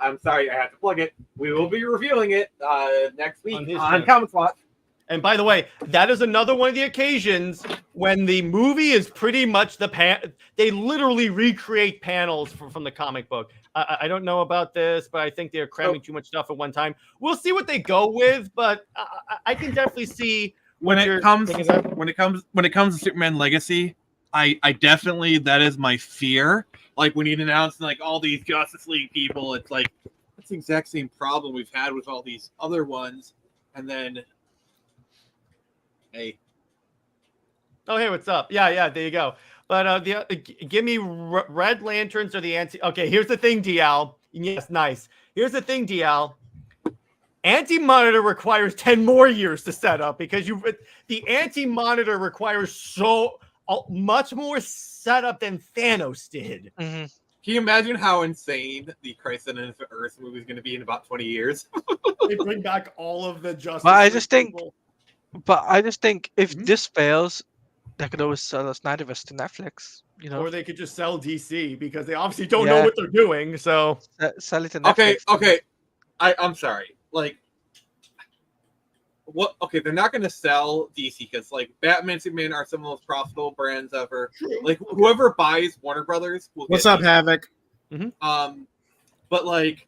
I'm sorry, I have to plug it. We will be reviewing it next week on Comics Watch. And by the way, that is another one of the occasions when the movie is pretty much they literally recreate panels from the comic book. I don't know about this, but I think they're cramming too much stuff at one time. We'll see what they go with, but I can definitely see when it comes to Superman Legacy. I definitely, that is my fear. Like when you announce like all these Justice League people, it's like that's the exact same problem we've had with all these other ones, and then. Hey. Oh, hey, what's up? Yeah, there you go. But give me Red Lanterns or the anti. Okay, here's the thing, DL. Yes, nice. Here's the thing, DL. Anti-Monitor requires 10 more years to set up because the Anti-Monitor requires so much more setup than Thanos did. Mhm. Can you imagine how insane the Crisis on Infinite Earth movie is going to be in about 20 years? They bring back all of the Justice But I League just think, people. if Mhm. this fails, they could always sell the Snyderverse to Netflix. You know, Or they could just sell DC because they obviously don't know Yeah. what they're doing. So sell it to Netflix. Okay. I'm sorry. Like, what? Okay, they're not going to sell DC because like Batman, Superman are some of the most profitable brands ever. Like whoever buys Warner Brothers will. What's get up, DC. Havoc? But like,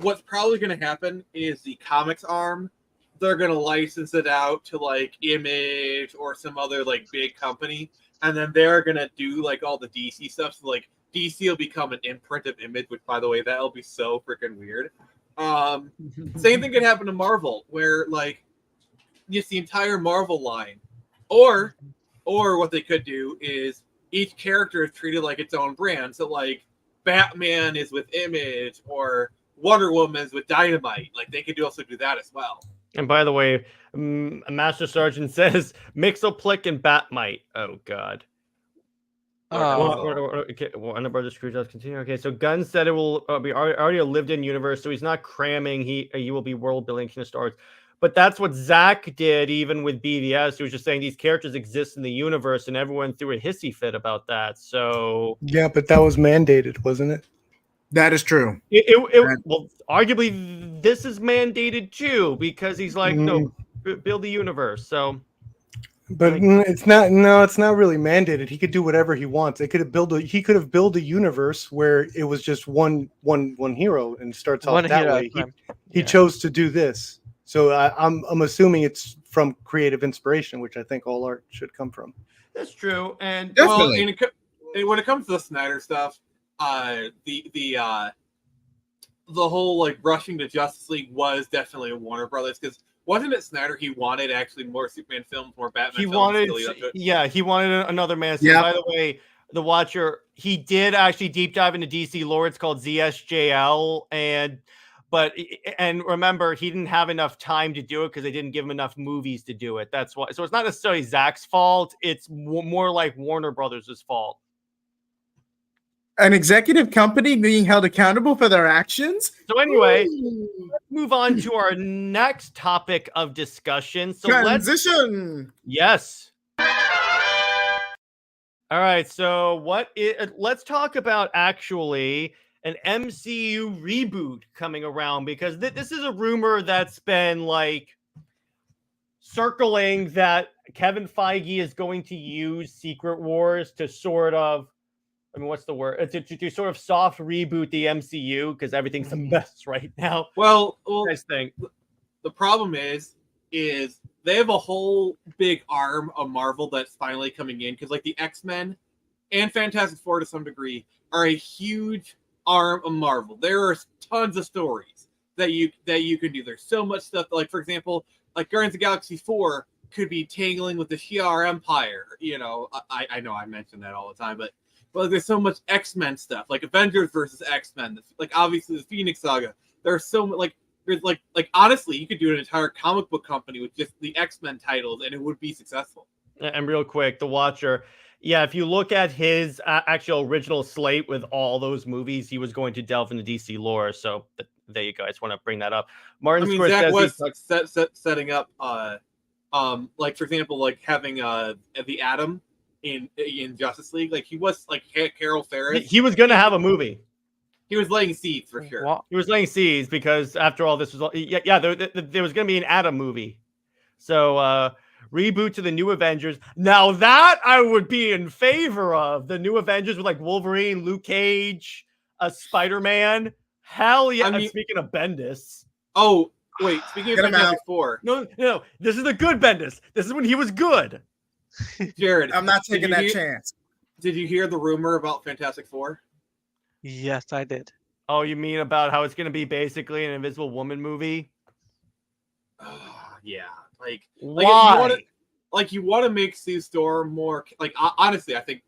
what's probably going to happen is the comics arm. They're going to license it out to like Image or some other like big company, and then they're going to do like all the DC stuff. So like DC will become an imprint of Image, which by the way, that'll be so freaking weird. Same thing could happen to Marvel, where like just the entire Marvel line, or what they could do is each character is treated like its own brand. So like Batman is with Image, or Wonder Woman is with Dynamite. Like they could also do that as well. And by the way, Master Sergeant says Mixoplick and Batmite. Oh God. Warner Brothers Screwjobs continue. Okay, so Gunn said it will be already a lived-in universe, so he's not cramming. He will be world building King of Stars. But that's what Zach did, even with BVS. He was just saying these characters exist in the universe, and everyone threw a hissy fit about that. So Yeah, but that was mandated, wasn't it? That is true. Well, arguably this is mandated too, because he's like, no, build the universe. So, but it's not. No, it's not really mandated. He could do whatever he wants. He could have built a universe where it was just one hero and starts off that way. He chose to do this. So I'm assuming it's from creative inspiration, which I think all art should come from. That's true. And Definitely. Well, when it comes to the Snyder stuff, the whole like rushing to Justice League was definitely a Warner Brothers, because wasn't it Snyder? He wanted actually more Superman films, more Batman films. He wanted another Man. Yeah. By the way, the Watcher, he did actually deep dive into DC lore. It's called ZSJL, and remember, he didn't have enough time to do it because they didn't give him enough movies to do it. That's why. So it's not necessarily Zach's fault. It's more like Warner Brothers' fault. An executive company being held accountable for their actions. So anyway, let's move on to our next topic of discussion. So transition. Yes. All right. So let's talk about actually an MCU reboot coming around, because this is a rumor that's been like circling that Kevin Feige is going to use Secret Wars to sort of, I mean, what's the word? To sort of soft reboot the MCU, because everything's a mess right now. Well, nice thing. The problem is they have a whole big arm of Marvel that's finally coming in, because like the X-Men and Fantastic Four to some degree are a huge arm of Marvel. There are tons of stories that you can do. There's so much stuff. Like for example, like Guardians of the Galaxy 4 could be tangling with the Shi'ar Empire. You know, I know I mention that all the time, but like there's so much X-Men stuff, like Avengers versus X-Men, like obviously the Phoenix Saga. There's so much, like there's like honestly, you could do an entire comic book company with just the X-Men titles, and it would be successful. And real quick, the Watcher. Yeah, if you look at his actual original slate with all those movies, he was going to delve into DC lore. So there you go. I just want to bring that up. Martin I mean, Zach was like setting up, like for example, like having the Atom in Justice League. Like he was like Carol Ferris. He was going to have a movie. He was laying seeds for sure. What? He was laying seeds because after all, this was there was going to be an Atom movie. So reboot to the New Avengers. Now that I would be in favor of the New Avengers with like Wolverine, Luke Cage, Spider-Man. Hell yeah! I mean, speaking of Bendis. Oh wait, speaking of Fantastic Four. No, this is the good Bendis. This is when he was good. Jared, I'm not taking that chance. Did you hear the rumor about Fantastic Four? Yes, I did. Oh, you mean about how it's going to be basically an Invisible Woman movie? Yeah. Why? You want to make Sue Storm more like honestly, I think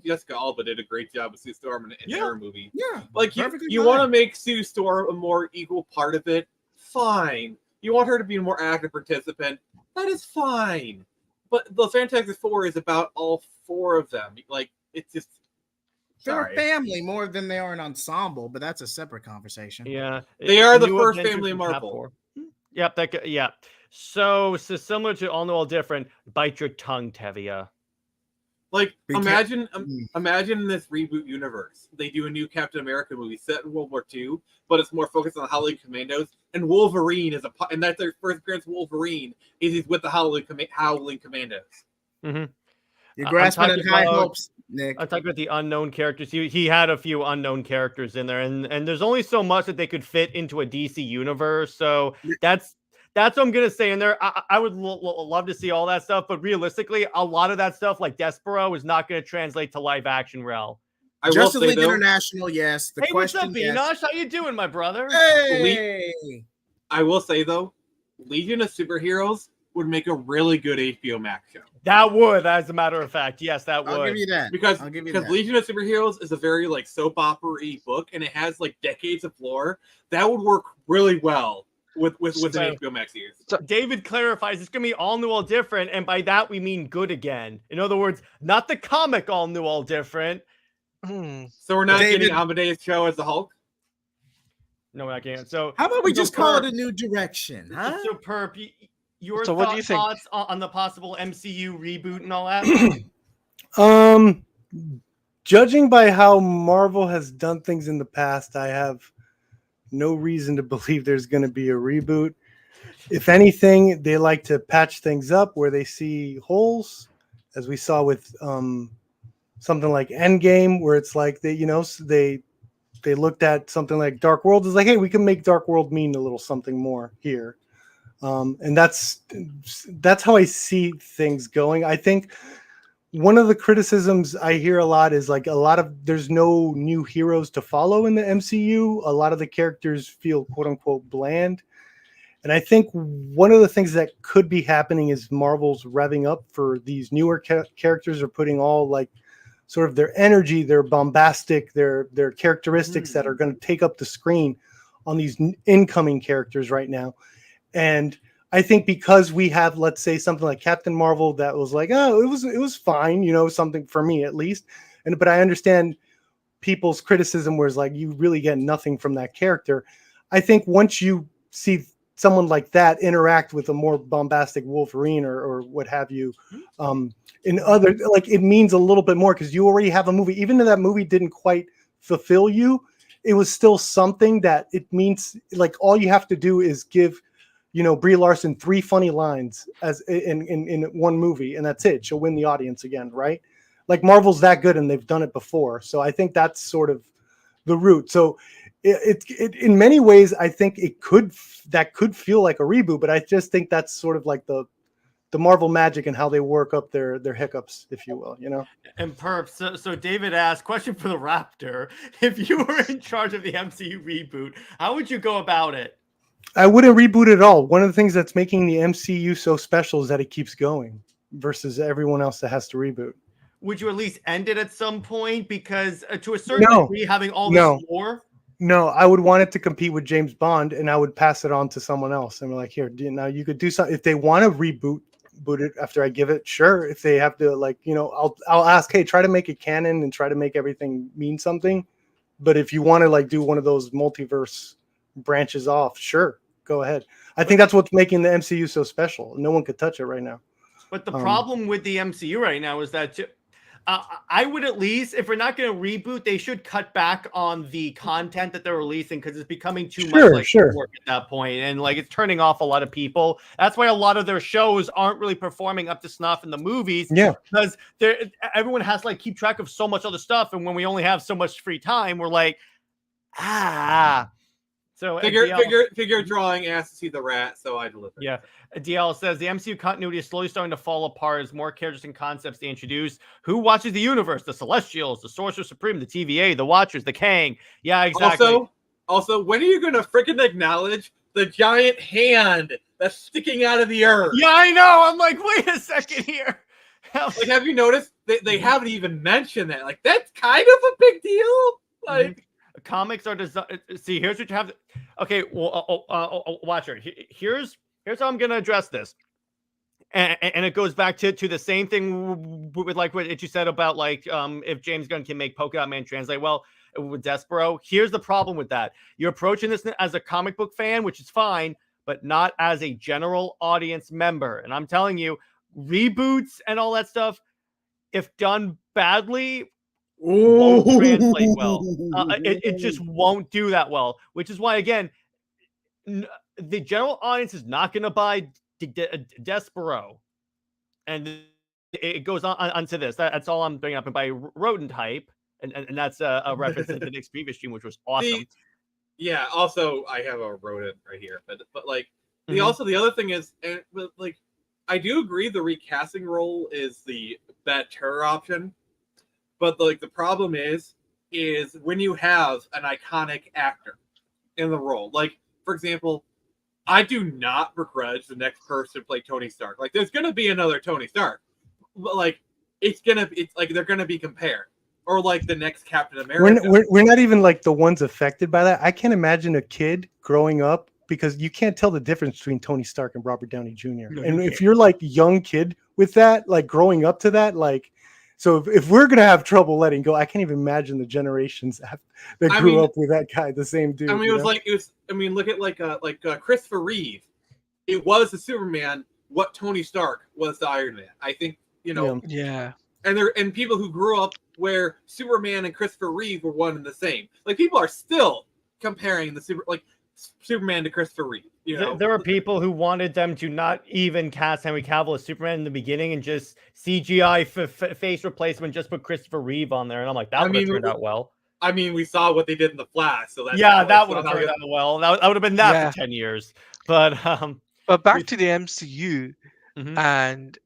Jessica Alba did a great job with Sue Storm in her movie. Yeah. Like you want to make Sue Storm a more equal part of it. Fine. You want her to be a more active participant? That is fine. But the Fantastic Four is about all 4 of them. Like, it's just... They're Sorry. a family more than they are an ensemble, but that's a separate conversation. Yeah, They are the New first Avengers family of and Cap Marvel. 4. Yep, yeah. So similar to All New, All Different. Bite your tongue, Tevia. Like, Be imagine in this reboot universe, they do a new Captain America movie set in World War II, but it's more focused on Howling Commandos, and Wolverine is and that's their first appearance. Wolverine is with the Howling Commandos. Mm-hmm. You're grasping at high hopes, Nick. I'm talking about the unknown characters. He had a few unknown characters in there, and there's only so much that they could fit into a DC universe. So that's what I'm gonna say in there. I would love to see all that stuff, but realistically, a lot of that stuff, like Despero, is not gonna translate to live action. Rel. Justice League International, yes. The hey, question, what's up, Enosh? How you doing, my brother? Hey. I will say though, Legion of Superheroes would make a really good HBO Max show. That would, as a matter of fact, yes, that would. I'll give you that because that. Legion of Superheroes is a very like soap opera-y book, and it has like decades of lore. That would work really well with an HBO Max series. So David clarifies it's gonna be All New, All Different, and by that we mean good again. In other words, not the comic All New, All Different. So we're not getting Amadeus Cho as the Hulk. No, we're not getting it. So how about we just call it a new direction? Huh? So Perp, your what do you think? thoughts on the possible MCU reboot and all that? Judging by how Marvel has done things in the past, I have no reason to believe there's going to be a reboot. If anything, they like to patch things up where they see holes, as we saw with something like Endgame, where it's like they looked at something like Dark World. It's like, hey, we can make Dark World mean a little something more here, and that's how I see things going. I think one of the criticisms I hear a lot is like there's no new heroes to follow in the MCU. A lot of the characters feel quote unquote bland. And I think one of the things that could be happening is Marvel's revving up for these newer characters, are putting all like sort of their energy, their bombastic, their characteristics that are going to take up the screen on these incoming characters right now. And I think because we have, let's say, something like Captain Marvel that was like, oh, it was fine, something for me at least. But I understand people's criticism where it's like you really get nothing from that character. I think once you see someone like that interact with a more bombastic Wolverine or what have you, in other, like, it means a little bit more because you already have a movie. Even though that movie didn't quite fulfill you, it was still something that it means. Like, all you have to do is give, Brie Larson 3 funny lines as in one movie, and that's it. She'll win the audience again, right? Like, Marvel's that good, and they've done it before. So I think that's sort of the route. So it in many ways, I think that could feel like a reboot, but I just think that's sort of like the Marvel magic and how they work up their hiccups, if you will, And Perp, so David asked, question for the Raptor: if you were in charge of the MCU reboot, how would you go about it? I wouldn't reboot at all. One of the things that's making the MCU so special is that it keeps going versus everyone else that has to reboot. Would you at least end it at some point? Because to a certain degree, having all this lore. No, I would want it to compete with James Bond, and I would pass it on to someone else. And be like, here, now you could do something. If they want to reboot it after I give it, sure. If they have to, like, I'll ask, hey, try to make it canon and try to make everything mean something. But if you want to, like, do one of those multiverse branches off, sure, go ahead. I think that's what's making the MCU so special. No one could touch it right now. But the problem with the MCU right now is that I would at least, if we're not going to reboot, they should cut back on the content that they're releasing because it's becoming too much work at that point, and like it's turning off a lot of people. That's why a lot of their shows aren't really performing up to snuff in the movies. Yeah, because everyone has to like keep track of so much other stuff, and when we only have so much free time, we're like, So figure drawing asked to see the rat, so I delivered. Yeah. DL says the MCU continuity is slowly starting to fall apart as more characters and concepts they introduce. Who watches the universe? The Celestials, the Sorcerer Supreme, the TVA, the Watchers, the Kang. Yeah, exactly. Also, when are you going to freaking acknowledge the giant hand that's sticking out of the earth? Yeah, I know. I'm like, wait a second here. Like, have you noticed they haven't even mentioned that? Like, that's kind of a big deal. Like. comics are designed. See, here's what you have. Okay, well, Watcher. Here's how I'm gonna address this. And it goes back to the same thing with like what you said about like if James Gunn can make Polka Dot Man translate well with Despero. Here's the problem with that. You're approaching this as a comic book fan, which is fine, but not as a general audience member. And I'm telling you, reboots and all that stuff, if done badly, won't translate well. It just won't do that well, which is why, again, the general audience is not going to buy Despero. And it goes on to this. That's all I'm bringing up. And by rodent hype, and that's a reference to the next previous stream, which was awesome. Yeah. Also, I have a rodent right here, but like the other thing is, but like I do agree the recasting role is the better option, but like the problem is when you have an iconic actor in the role, like for example. I do not begrudge the next person to play Tony Stark. Like, there's gonna be another Tony Stark, but like, it's like they're gonna be compared, or like the next Captain America. We're not even like the ones affected by that. I can't imagine a kid growing up because you can't tell the difference between Tony Stark and Robert Downey Jr. And if you're like a young kid with that, like growing up to that, like. So if we're gonna have trouble letting go, I can't even imagine the generations that grew up with that guy, the same dude. I mean, look at Christopher Reeve. It was the Superman. What Tony Stark was the Iron Man. I think Yeah. And people who grew up where Superman and Christopher Reeve were one and the same. Like people are still comparing Superman to Christopher Reeve. You know? There are people who wanted them to not even cast Henry Cavill as Superman in the beginning and just CGI face replacement, just put Christopher Reeve on there. And I'm like, that would have turned out well. I mean, we saw what they did in The Flash. So that would have turned out well. That would have been that for 10 years. But back to the MCU, and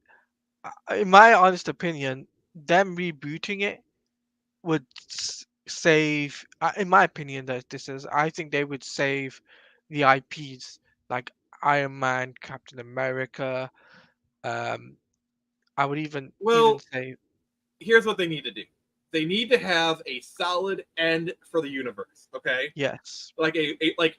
in my honest opinion, them rebooting it would save, in my opinion, I think they would save the IPs like Iron Man, Captain America. I would even say, here's what they need to do. They need to have a solid end for the universe. Okay. Yes. Like like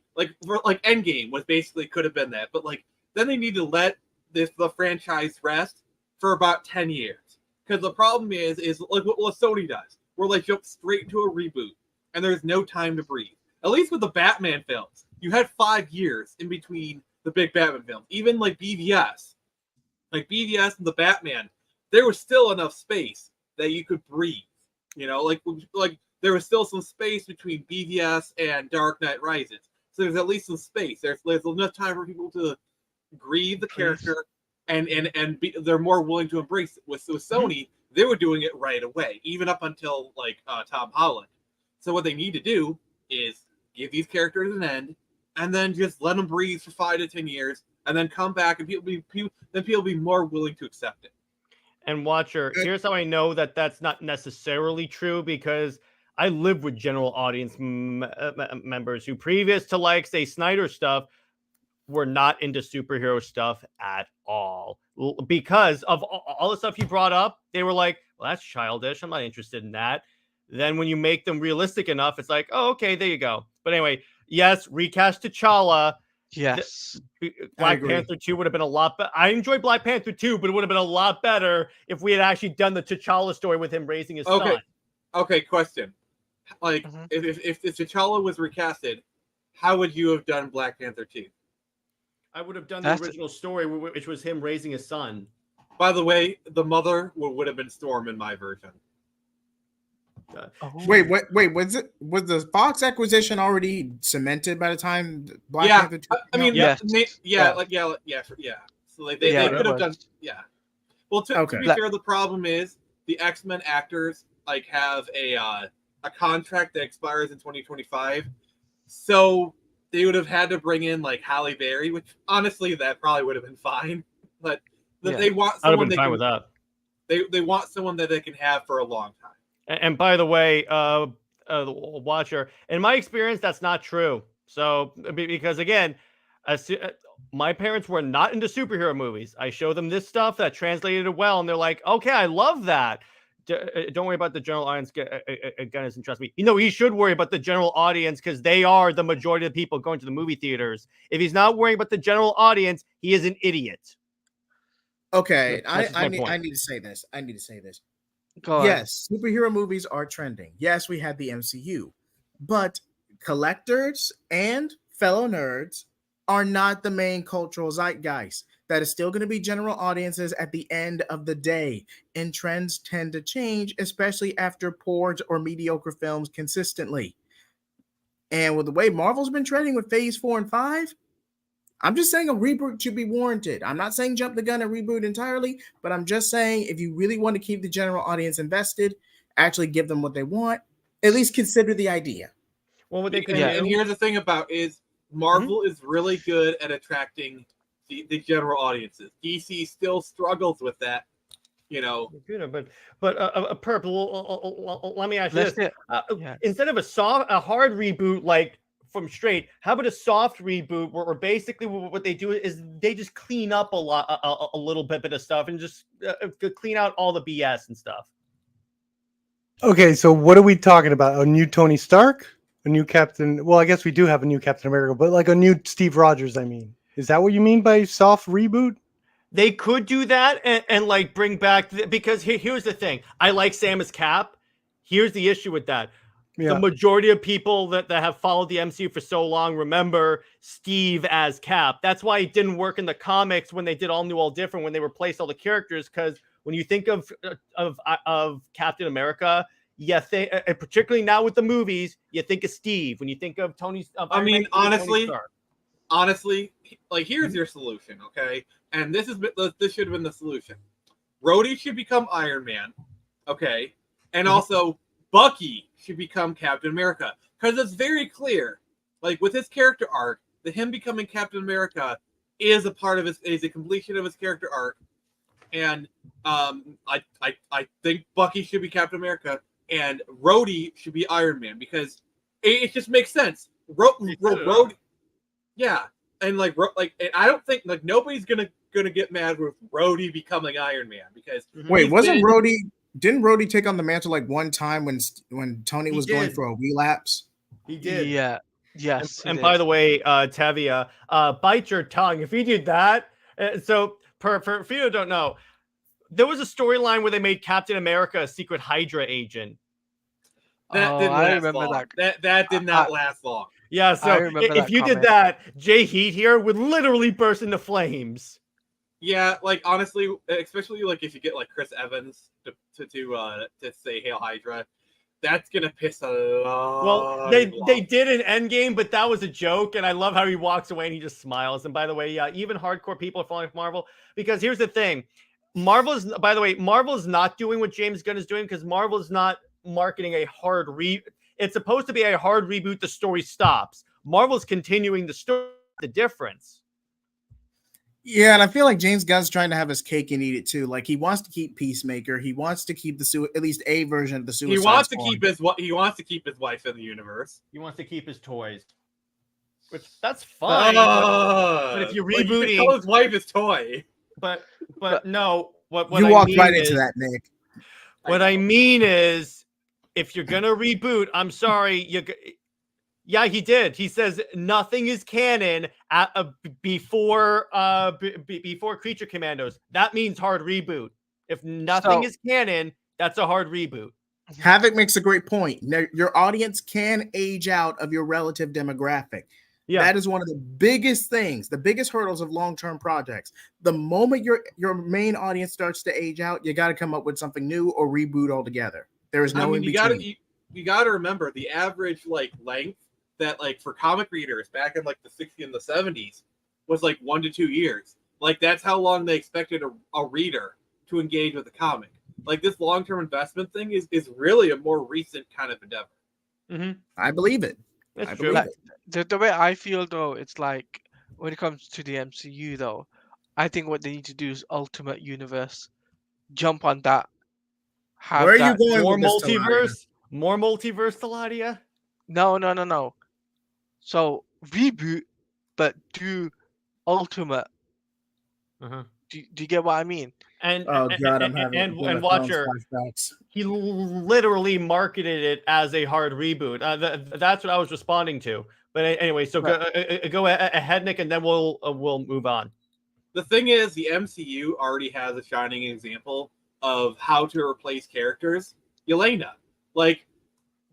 Endgame was basically could have been that, but like then they need to let the franchise rest for about 10 years. Because the problem is like what Sony does. We're like jump straight into a reboot, and there's no time to breathe. At least with the Batman films, you had 5 years in between the big Batman films. Even like BVS and the Batman, there was still enough space that you could breathe. You know, like there was still some space between BVS and Dark Knight Rises. So there's at least some space. There's enough time for people to grieve the character, and they're more willing to embrace it. With Sony, they were doing it right away, even up until like Tom Holland. So what they need to do is give these characters an end, and then just let them breathe for 5 to 10 years, and then come back, and people be more willing to accept it. And Watcher, here's how I know that that's not necessarily true, because I live with general audience members who, previous to like say Snyder stuff, were not into superhero stuff at all. Because of all the stuff you brought up, they were like, well, that's childish. I'm not interested in that. Then when you make them realistic enough, it's like, oh, okay, there you go. But anyway, yes, recast T'Challa. Yes. Black Panther 2 would have been a lot better. I enjoyed Black Panther 2, but it would have been a lot better if we had actually done the T'Challa story with him raising his son. Okay, question. Like, if T'Challa was recasted, how would you have done Black Panther 2? I would have done the original story, which was him raising his son. By the way, the mother would have been Storm in my version. Wait, was the Fox acquisition already cemented by the time Black Panther 2? I mean, yeah. So like they could have done, Well, to be fair, the problem is the X-Men actors like have a contract that expires in 2025, so they would have had to bring in like Halle Berry, which honestly that probably would have been fine, but they want someone with that. They want someone that they can have for a long time. And by the way, Watcher, in my experience, that's not true. So, because again, my parents were not into superhero movies. I show them this stuff that translated it well, and they're like, okay, I love that. don't worry about the general audience. Gunn doesn't trust me. He should worry about the general audience because they are the majority of the people going to the movie theaters. If he's not worrying about the general audience, he is an idiot. Okay, That's my point. I need to say this. Go on. Yes, superhero movies are trending. Yes, we have the MCU, but collectors and fellow nerds are not the main cultural zeitgeist. That is still going to be general audiences at the end of the day, and trends tend to change, especially after poor or mediocre films consistently. And with the way Marvel's been trending with Phase 4 and 5, I'm just saying a reboot should be warranted. I'm not saying jump the gun and reboot entirely, but I'm just saying if you really want to keep the general audience invested, actually give them what they want, at least consider the idea. Well, what they could And here's the thing about is Marvel is really good at attracting the general audiences. DC still struggles with that, But Purple, let me ask you this: instead of a hard reboot like from Straight, how about a soft reboot where basically what they do is they just clean up a little bit of stuff and just clean out all the BS and stuff. Okay, so what are we talking about? A new Tony Stark? A new Captain? Well, I guess we do have a new Captain America, but like a new Steve Rogers, I mean. Is that what you mean by soft reboot? They could do that and like bring back because here's the thing. I like Sam as Cap. Here's the issue with that. Yeah. The majority of people that have followed the MCU for so long remember Steve as Cap. That's why it didn't work in the comics when they did All New, All Different, when they replaced all the characters. Because when you think of Captain America, particularly now with the movies, you think of Steve. When you think of Tony, honestly, like here's your solution, okay? And this should have been the solution. Rhodey should become Iron Man, okay? And also Bucky should become Captain America, because it's very clear, like with his character arc, that him becoming Captain America is a part of is a completion of his character arc. And I think Bucky should be Captain America and Rhodey should be Iron Man, because it just makes sense. Rhodey. Yeah, and and I don't think nobody's gonna get mad with Rhodey becoming Iron Man, because didn't Rhodey take on the mantle like one time when Tony was going for a relapse? He did. Yeah. Yes. And by the way, Tevia, bite your tongue if you did that. So for you who don't know, there was a storyline where they made Captain America a secret Hydra agent. That didn't last long. That did not last long. Yeah, so if you did that, JHEAT here would literally burst into flames. Yeah, like honestly, especially like if you get like Chris Evans to say Hail Hydra, that's gonna piss a lot. Well, they did an Endgame, but that was a joke, and I love how he walks away and he just smiles. And by the way, even hardcore people are falling for Marvel, because here's the thing: Marvel's not doing what James Gunn is doing, because Marvel is not marketing a hard It's supposed to be a hard reboot. The story stops. Marvel's continuing the story. The difference. Yeah, and I feel like James Gunn's trying to have his cake and eat it too. Like he wants to keep Peacemaker. He wants to keep at least a version of the Suicide Squad. He wants to keep his wife in the universe. He wants to keep his toys. Which that's fine. But if you're rebooting, call his wife his toy. But no, what you walked right into that, Nick. What I mean is, if you're gonna reboot, I'm sorry, yeah, he did. He says nothing is canon before Creature Commandos. That means hard reboot. If nothing is canon, that's a hard reboot. Havoc makes a great point. Your audience can age out of your relative demographic. Yeah. That is one of the biggest things, the biggest hurdles of long-term projects. The moment your main audience starts to age out, you got to come up with something new or reboot altogether. There is no in between. You got to remember the average length that for comic readers back in the 60s and the 70s was 1 to 2 years. That's how long they expected a reader to engage with the comic. This long-term investment thing is really a more recent kind of endeavor. Mm-hmm. I believe it. That's true. The way I feel though, it's when it comes to the MCU though, I think what they need to do is Ultimate Universe. Jump on that. Where are you going? More multiverse? More multiverse, Teladia? No. So reboot, but do Ultimate. Do you get what I mean? And Oh god, I'm having and Game of Watcher, Thrones flashbacks. he literally marketed it as a hard reboot. That's what I was responding to. But anyway, so go ahead, Nick, and then we'll move on. The thing is, the MCU already has a shining example of how to replace characters. Yelena, like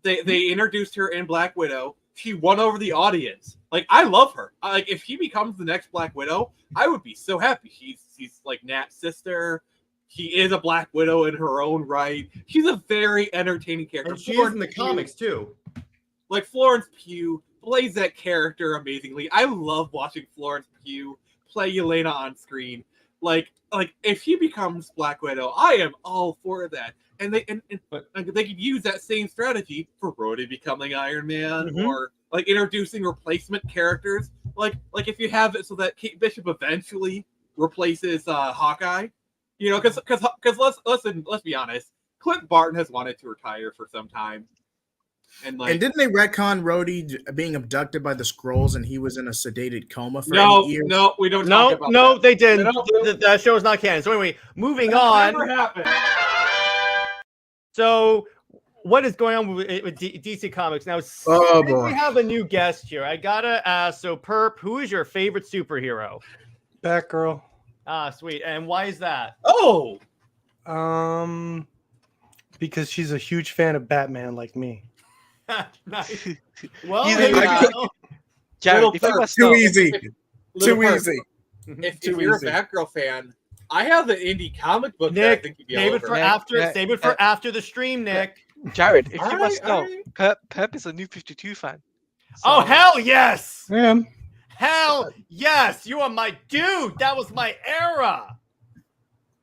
they introduced her in Black Widow. She won over the audience. Like, I love her. Like, if she becomes the next Black Widow, I would be so happy. She's like Nat's sister. She is a Black Widow in her own right. She's a very entertaining character. And she is in the comics too. Like, Florence Pugh plays that character amazingly. I love watching Florence Pugh play Yelena on screen. Like if she becomes Black Widow, I am all for that. And they could use that same strategy for Rhodey becoming Iron Man, or like introducing replacement characters. Like if you have it so that Kate Bishop eventually replaces Hawkeye, you know, because let's be honest, Clint Barton has wanted to retire for some time. And didn't they retcon Rhodey being abducted by the Skrulls and he was in a sedated coma for 8 years? No, we don't talk about that. They didn't. That show is not canon. So anyway, moving on. Never happened. So what is going on with DC Comics now? Oh boy, we have a new guest here. I gotta ask. So Perp, who is your favorite superhero? Batgirl. Ah, sweet. And why is that? Oh, because she's a huge fan of Batman, like me. Nice. Well, Jared, if you must know, too easy. If you're a Batgirl fan, I have an indie comic book. Nick, that I think you'd be save all it for over. after. Save it for after the stream, Nick. Jared, if you Alright, must know, alright. Perp is a New 52 fan. Oh hell yes! I am. Hell yes! You are my dude. That was my era.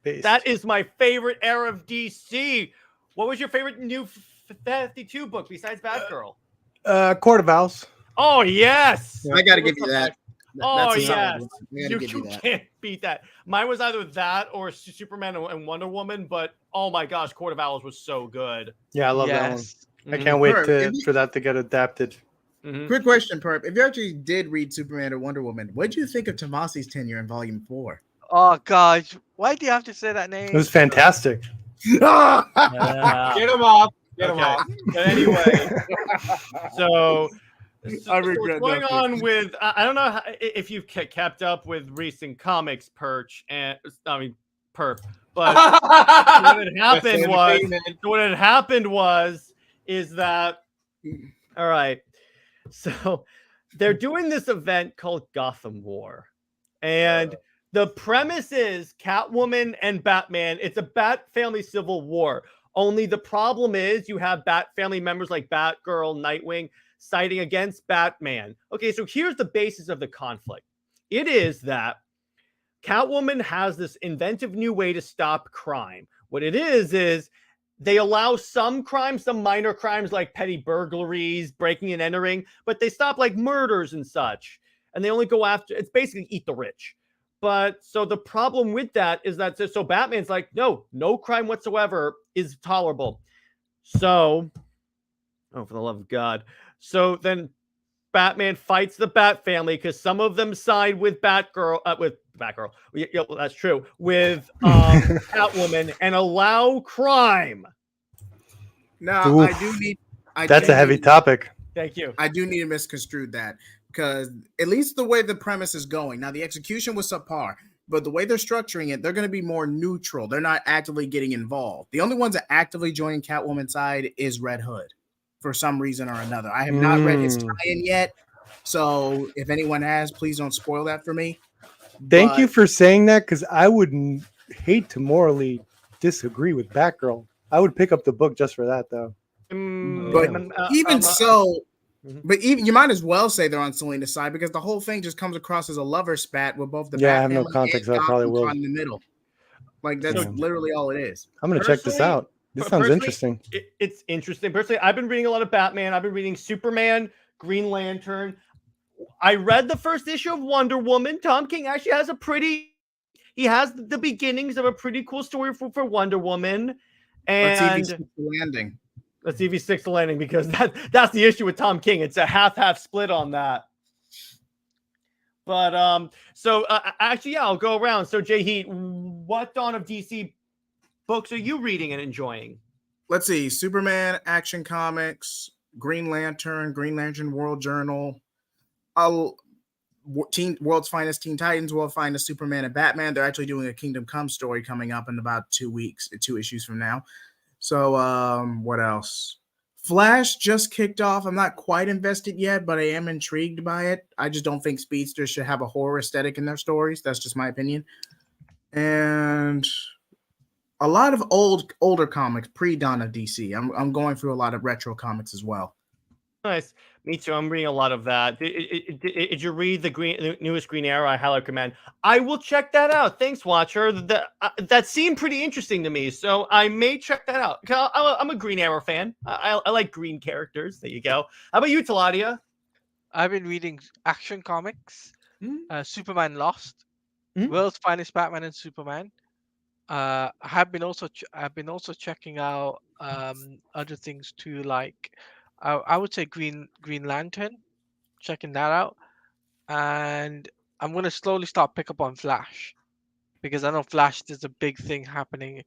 Based. That is my favorite era of DC. What was your favorite New 52 book besides Batgirl? Court of Owls. Oh yes! I got to give you that. Oh That's a solid yes! one. I gotta You give you that. can't beat that. Mine was either that or Superman and Wonder Woman. But oh my gosh, Court of Owls was so good. Yeah, I love that one. Yes. I can't wait Perp, for that to get adapted. Quick question, Perp. If you actually did read Superman or Wonder Woman, what did you think of Tomasi's tenure in Volume 4? Oh gosh, why do you have to say that name? It was fantastic. Yeah. Get him off. Get him Okay. off. But anyway, so I what's regret going that. on with I don't know if you've kept up with recent comics, Perp, but what had happened was that all right. So they're doing this event called Gotham War, and the premise is Catwoman and Batman. It's a Bat family civil war. Only the problem is you have Bat family members like Batgirl, Nightwing siding against Batman. Okay, so here's the basis of the conflict. It is that Catwoman has this inventive new way to stop crime. What it is they allow some crimes, some minor crimes like petty burglaries, breaking and entering, but they stop like murders and such. And they only go after, it's basically eat the rich. But so the problem with that is that, so Batman's like, no crime whatsoever is tolerable. So, oh, for the love of God. So then Batman fights the Bat family because some of them side with Batgirl, yeah, well, that's true, with Catwoman and allow crime. No, Oof. I do need. That's a heavy topic. Thank you. I do need to misconstrue that because at least the way the premise is going now, the execution was subpar, but the way they're structuring it, they're going to be more neutral. They're not actively getting involved. The only ones that actively joining Catwoman's side is Red Hood, for some reason or another. I have not read his tie-in yet, so if anyone has, please don't spoil that for me. Thank you for saying that, because I would hate to morally disagree with Batgirl. I would pick up the book just for that, though. But even you might as well say they're on Selena's side because the whole thing just comes across as a lover spat with both the I have no context. I probably will in the middle. Like that's literally all it is. I'm gonna check this out. This sounds interesting. It's interesting. Personally, I've been reading a lot of Batman. I've been reading Superman, Green Lantern. I read the first issue of Wonder Woman. Tom King actually has he has the beginnings of a pretty cool story for Wonder Woman. And Let's see if he sticks the landing. Let's see if he sticks the landing, because that's the issue with Tom King. It's a half split on that. So actually, yeah, I'll go around. So JHEAT, what Dawn of DC books are you reading and enjoying? Let's see. Superman, Action Comics, Green Lantern World Journal, World's Finest Teen Titans, World's Finest Superman and Batman. They're actually doing a Kingdom Come story coming up in about 2 weeks, 2 issues from now. So what else? Flash just kicked off. I'm not quite invested yet, but I am intrigued by it. I just don't think speedsters should have a horror aesthetic in their stories. That's just my opinion. And a lot of older comics pre-Dawn of DC. I'm going through a lot of retro comics as well. Nice. Me too. I'm reading a lot of that. Did you read the newest Green Arrow? I highly recommend. I will check that out. Thanks, Watcher. That seemed pretty interesting to me, so I may check that out. I'm a Green Arrow fan. I like green characters. There you go. How about you, Teladia? I've been reading Action Comics, Superman Lost, World's Finest Batman and Superman. I've been also checking out other things too, like I would say Green Lantern, checking that out, and I'm gonna slowly start pick up on Flash because I know Flash there's a big thing happening,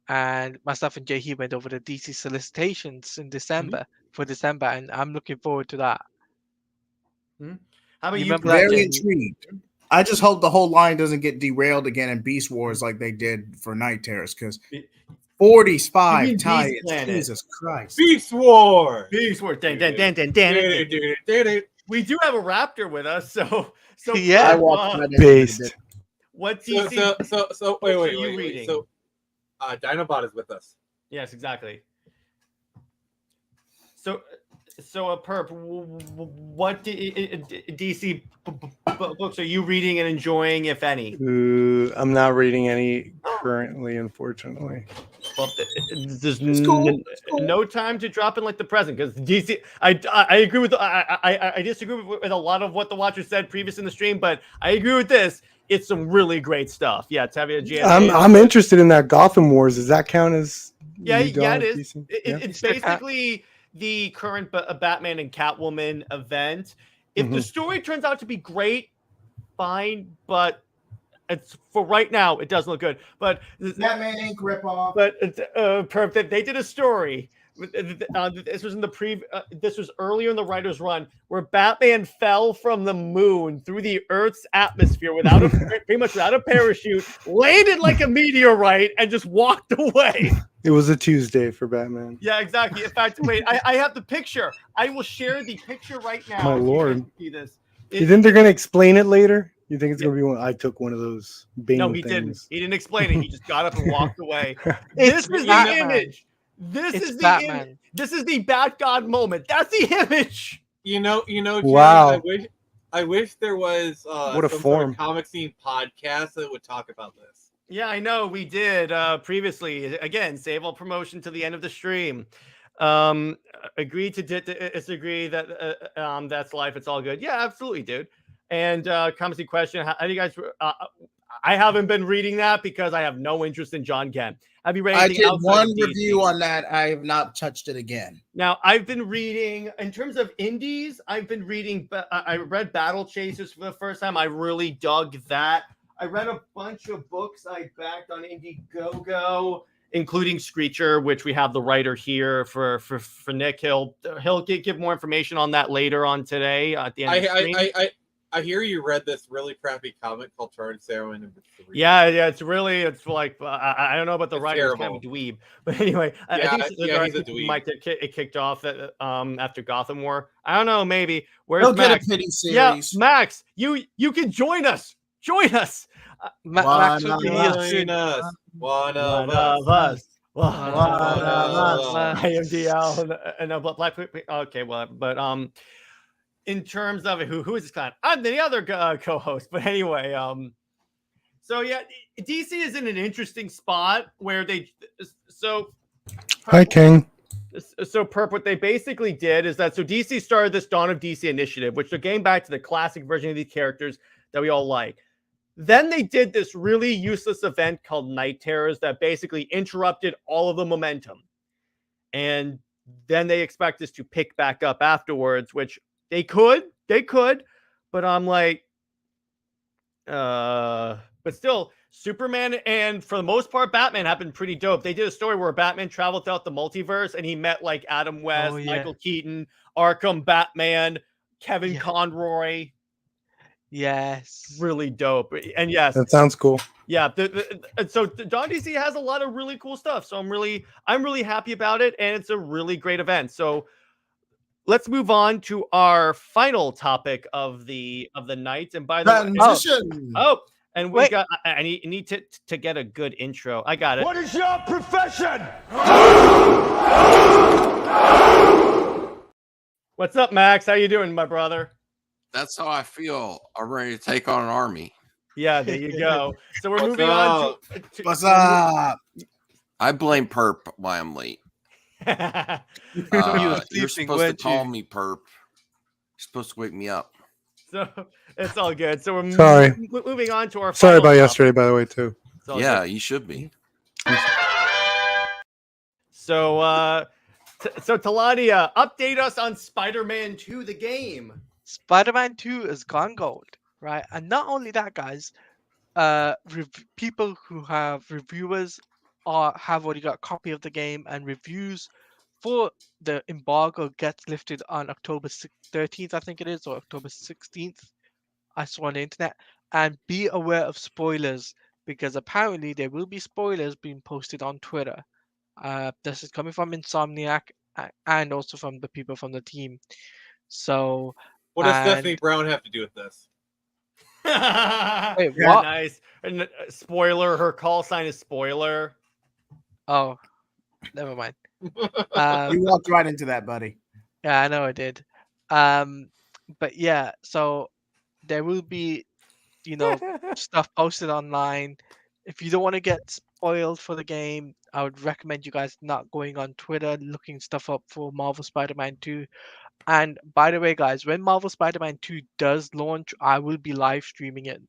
and myself and JHEAT went over the DC solicitations in December, and I'm looking forward to that. How about you? remember that, Very JHEAT? intrigued. I just hope the whole line doesn't get derailed again in Beast Wars like they did for Night Terrors, because 45 Beast tie-ins. Planet. Jesus Christ. Beast War. Beast War. Dan. We do have a raptor with us, so Yeah. I walked by that Based. what DC? So What are wait. you reading? So Dinobot is with us. Yes, exactly. So Perp, what DC books are you reading and enjoying, if any? I'm not reading any currently, unfortunately. Well, there's cool. no time to drop in like the present, because DC. I agree with. I disagree with a lot of what the Watcher said previous in the stream, but I agree with this. It's some really great stuff. Yeah, Tavia J. I'm interested in that Gotham Wars. Does that count as? Yeah, new Dawn it of is. DC? It's basically the current Batman and Catwoman event. If the story turns out to be great, fine, but it's for right now it doesn't look good. But Batman Inc. ripoff. But perfect. They did a story. This was in the this was earlier in the writer's run, where Batman fell from the moon through the Earth's atmosphere pretty much without a parachute, landed like a meteorite, and just walked away. It was a Tuesday for Batman. Yeah, exactly. In fact, wait, I have the picture. I will share the picture right now. My so lord. you can see this. You think they're gonna explain it later? You think it's gonna be one? I took one of those Bane No, he things. didn't. He didn't explain it. He just got up and walked away. This is the Batman. image. This It's is the Batman. image. This is the Bat God moment. That's the image. You know, Jerry, Wow. I wish there was What a some form. sort of comic scene podcast that would talk about this. Yeah, I know we did previously. Again, save all promotion to the end of the stream. Agreed to disagree that that's life. It's all good. Yeah, absolutely, dude. And comes the question: how do you guys? I haven't been reading that because I have no interest in John Kent. Have you read I anything did outside one of DC? review on that. I have not touched it again. Now, I've been reading, in terms of indies, I've been reading, I read Battle Chasers for the first time. I really dug that. I read a bunch of books I backed on Indiegogo, including Screecher, which we have the writer here for Nick. He'll give more information on that later on today at the end of the stream. I hear you read this really crappy comic called Charmed Heroine number 3. Yeah, it's like I don't know about the It's writer, it's kind of a dweeb, but anyway, I think he's a dweeb. might get it kicked off after Gotham War. I don't know, maybe. Where's He'll get Max? a pity Yeah, series. Max, you can join us. Join us. Max will be here Join soon. us. One of of us. us. I am DL and Black. Okay, well, but in terms of who is this guy? I'm the other co-host, but anyway, so yeah, DC is in an interesting spot where Hi, King. So Perp, what they basically did is that DC started this Dawn of DC initiative, which they're getting back to the classic version of these characters that we all like. Then they did this really useless event called Night Terrors that basically interrupted all of the momentum. And then they expect us to pick back up afterwards, which they could, but I'm like, But still, Superman and for the most part, Batman have been pretty dope. They did a story where Batman traveled throughout the multiverse and he met like Adam West, Oh, yeah. Michael Keaton, Arkham, Batman, Kevin Yeah. Conroy. Yes. Really dope. And yes, That sounds cool. yeah. So Don DC has a lot of really cool stuff. So I'm really happy about it, and it's a really great event. So let's move on to our final topic of the night. And by the way, Transition. and we Wait. got. I need to get a good intro. I got it. What is your profession? What's up, Max? How you doing, my brother? That's how I feel. I'm ready to take on an army. Yeah, there you go. So we're What's moving on to What's up? I blame Perp why I'm late. You were You're sleeping, supposed to weren't call you? me Perp. You're supposed to wake me up. So it's all good. So we're Sorry. moving on to our. Sorry final about topic. yesterday, by the way, too. It's all Yeah, good. you should be. So so Teladia, update us on Spider-Man 2, the game. Spider-Man 2 is gone gold, right? And not only that, guys, people who have reviewers have already got a copy of the game, and reviews for the embargo gets lifted on October 13th, I think it is, or October 16th. I saw on the internet. And be aware of spoilers, because apparently there will be spoilers being posted on Twitter. This is coming from Insomniac and also from the people from the team. So, What does and- Stephanie Brown have to do with this? Wait, Yeah, what? nice. And spoiler, her call sign is spoiler. Oh, never mind. You walked right into that, buddy. Yeah, I know I did. But yeah, so there will be, stuff posted online. If you don't want to get spoiled for the game, I would recommend you guys not going on Twitter looking stuff up for Marvel Spider-Man 2. And by the way, guys, when Marvel Spider-Man 2 does launch, I will be live streaming it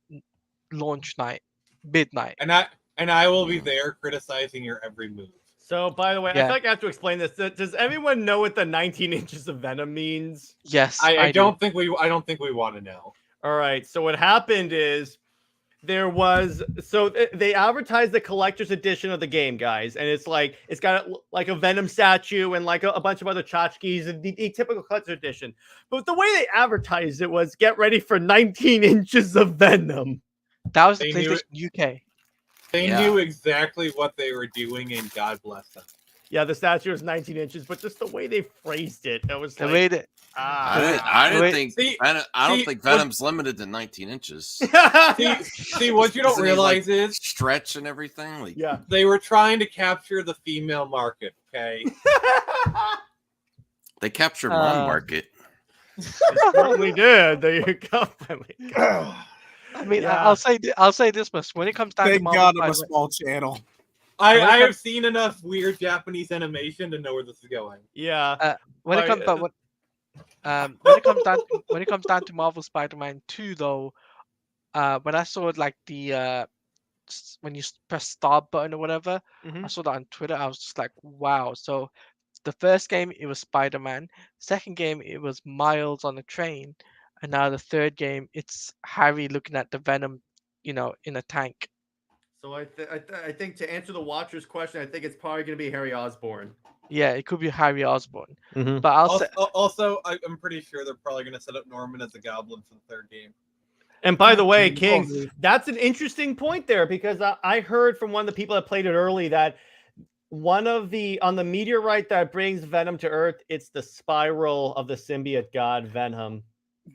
launch night, midnight. And I will be there criticizing your every move. So, by the way, I Yeah. feel like I have to explain this. Does everyone know what the 19 inches of venom means? Yes, I do. don't think we want to know. All right. So what happened is there was they advertised the collector's edition of the game, guys, and it's got like a Venom statue and like a bunch of other tchotchkes and the typical collector's edition. But the way they advertised it was get ready for 19 inches of Venom. That was the They knew PlayStation UK. They Yeah. knew exactly what they were doing, and God bless them. Yeah, the statue is 19 inches, but just the way they phrased it, it was The like, way that I didn't Wait. think See- I don't see, think what- Venom's limited to 19 inches. See, what you don't Isn't he, like, realize is stretch and everything. Like yeah. they were trying to capture the female market. Okay, they captured one market. Certainly did. There you go. I mean, Yeah. I'll say this much: when it comes down to Thank Marvel God I'm a Spider-Man, small channel. I have seen enough weird Japanese animation to know where this is going. Yeah. when it Alright, comes when it comes down to Marvel Spider-Man 2, though, when I saw like the when you press start button or whatever, I Mhm. saw that on Twitter. I was just like, wow. So the first game it was Spider-Man, second game it was Miles on a train, and now the third game it's Harry looking at the Venom, in a tank. So I think to answer the Watcher's question, I think it's probably going to be Harry Osborn. Yeah, it could be Harry Osborn, Mhm. but I'll say Also, I'm pretty sure they're probably going to set up Norman as a goblin for the third game. And by the way, Dude, King, totally. that's an interesting point there because I heard from one of the people that played it early that one of on the meteorite that brings Venom to Earth, it's the spiral of the symbiote god Venom.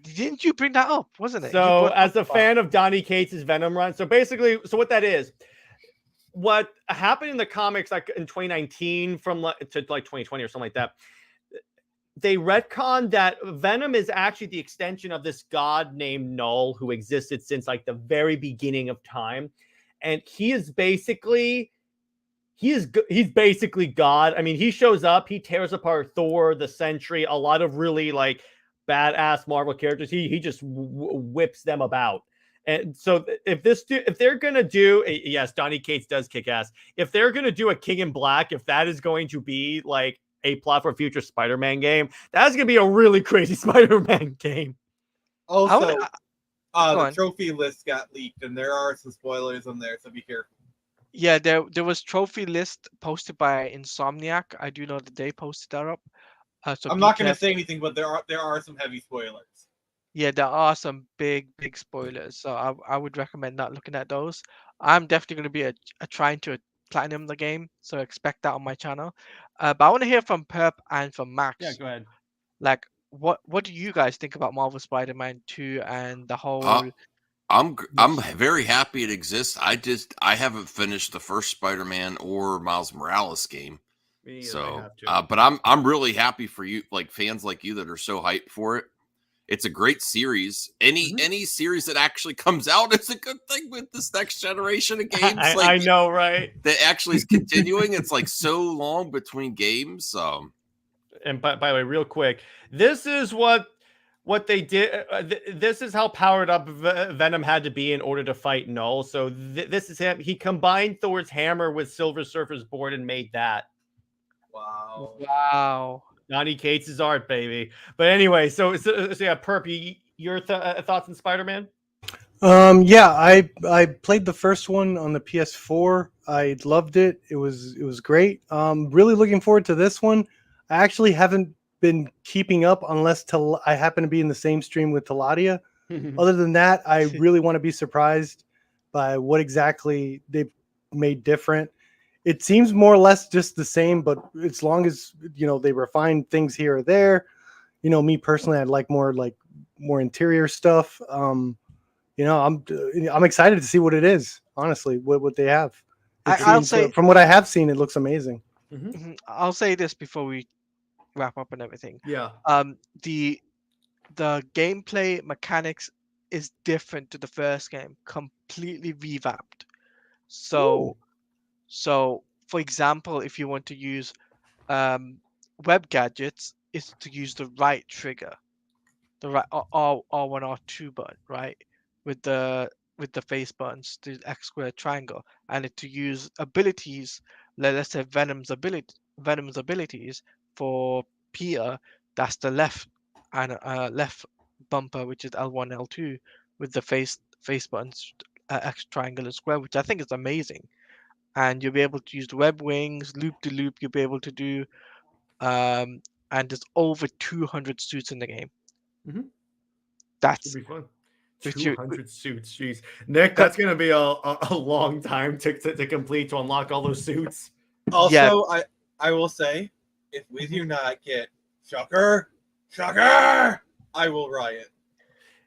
Didn't you bring that up? Wasn't it? You So, brought as a up- fan of Donny Cates' Venom run, so basically, what that is, what happened in the comics, like in 2019 to like 2020 or something like that, they retconned that Venom is actually the extension of this god named Null who existed since like the very beginning of time, and he's basically God. I mean, he shows up, he tears apart Thor, the Sentry, a lot of really like badass Marvel characters. He just whips them about. And so if they're gonna do yes, Donny Cates does kick ass. If they're gonna do a King in Black, if that is going to be like a plot for a future Spider-Man game, that's gonna be a really crazy Spider-Man game. Also, on. The trophy list got leaked, and there are some spoilers on there, so be careful. Yeah, there was trophy list posted by Insomniac. I do know that they posted that up. So I'm be not going to careful. say anything, but there are some heavy spoilers. Yeah, there are some big spoilers. So I would recommend not looking at those. I'm definitely going to be a trying to platinum the game, so expect that on my channel. But I want to hear from Perp and from Max. Yeah, go ahead. Like, what do you guys think about Marvel Spider-Man 2 and the whole? I'm very happy it exists. I haven't finished the first Spider-Man or Miles Morales game. Me either, I So, have to. but I'm really happy for you, like fans like you that are so hyped for it. It's a great series. Any series that actually comes out is a good thing with this next generation of games. I know, right? That actually is continuing. It's like so long between games. And by the way, real quick, this is what they did. This is how powered up Venom had to be in order to fight Null. So this is him. He combined Thor's hammer with Silver Surfer's board and made that. Wow. Donny Cates' art, baby. But anyway, so yeah, Perp, your thoughts on Spider-Man? Yeah, I played the first one on the PS4. I loved it. It was great. Really looking forward to this one. I actually haven't been keeping up unless I happen to be in the same stream with Teladia. Other than that, I really want to be surprised by what exactly they made different. It seems more or less just the same, but as long as they refine things here or there. Me personally, I'd like more interior stuff. I'm excited to see what it is. Honestly, what they have. I'll say from what I have seen, it looks amazing. I'll say this before we wrap up and everything. Yeah. The gameplay mechanics is different to the first game, completely revamped. So for example, if you want to use web gadgets, it's to use the right trigger, the right R1 R2 button, right, with the face buttons, the X squared triangle, and to use abilities, let's say Venom's abilities for Peter, that's the left and left bumper, which is L1 L2, with the face buttons, X triangle and square, which I think is amazing. And you'll be able to use the web wings, loop to loop. You'll be able to do, and there's over 200 suits in the game. That's be fun. 200 suits, jeez. Nick, that's gonna be a long time to complete to unlock all those suits. Also, yeah. I will say, if we do not get Shocker, I will riot.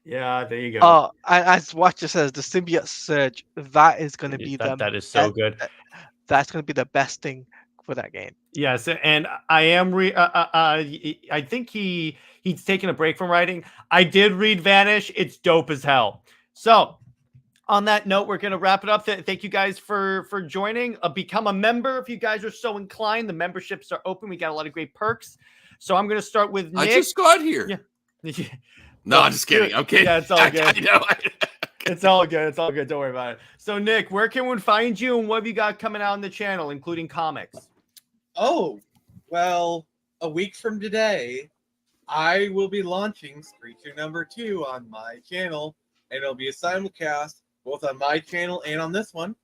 Yeah, there you go. As Watcher says, the symbiote surge, that is going to be that is so good. That's going to be the best thing for that game. Yes, and I am I think he's taking a break from writing. I did read Vanish. It's dope as hell. So, on that note, we're going to wrap it up. Thank you guys for joining. Become a member if you guys are so inclined. The memberships are open. We got a lot of great perks. So I'm going to start with Nick. I just got here. Yeah. No, I'm just kidding. Okay. Yeah, it's all good. I know. It's all good. It's all good. Don't worry about it. So, Nick, where can one find you and what have you got coming out on the channel, including comics? Oh, well, a week from today, I will be launching Screecher #2 on my channel, and it'll be a simulcast both on my channel and on this one.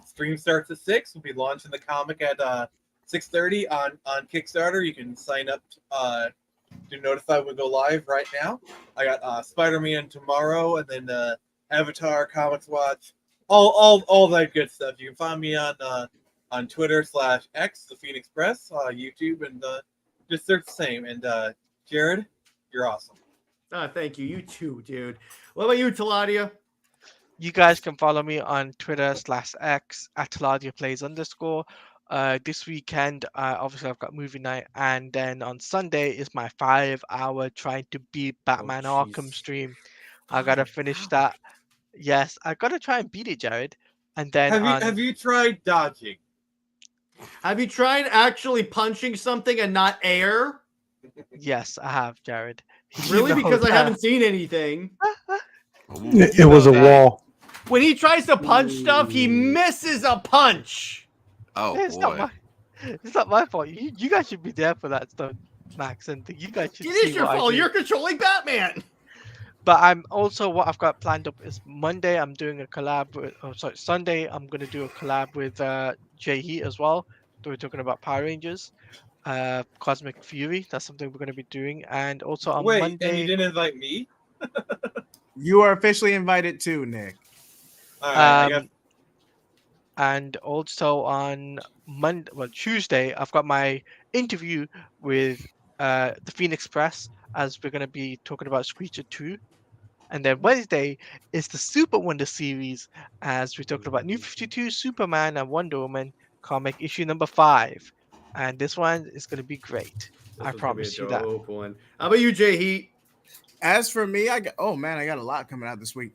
Stream starts at 6. We'll be launching the comic at 6:30 on Kickstarter. You can sign up to notify when we go live right now. I got Spider-Man tomorrow, and then Avatar, Comics Watch, all that good stuff. You can find me on Twitter /X, the Phoenix Press, YouTube, and just search the same. And Jared, you're awesome. Thank you. You too, dude. What about you, Teladia? You guys can follow me on Twitter /X at Teladia Plays _. This weekend, obviously I've got movie night, and then on Sunday is my 5-hour trying to beat Batman Arkham stream. I gotta finish that. Yes, I gotta try and beat it, Jared. And then have you tried dodging? Have you tried actually punching something and not air? Yes, I have, Jared. Really? Because I haven't seen anything. It was a wall. When he tries to punch stuff, he misses a punch. Oh, it's boy. It's not my fault. You guys should be there for that stuff, Max. And you guys should. It is your fault. You're controlling Batman. But I'm also what I've got planned up is Monday. I'm doing a collab with. Oh, sorry, Sunday. I'm gonna do a collab with JHEAT as well. We're talking about Power Rangers, Cosmic Fury. That's something we're gonna be doing. And also on Wait, Monday. and you didn't invite me? You are officially invited too, Nick. All right, I guess. And also on Monday, well, Tuesday, I've got my interview with the Phoenix Press as we're going to be talking about Screecher 2. And then Wednesday is the Super Wonder series as we're talking about New 52, Superman, and Wonder Woman comic issue number 5. And this one is going to be great. I promise you that. One. How about you, JHEAT? As for me, I got a lot coming out this week.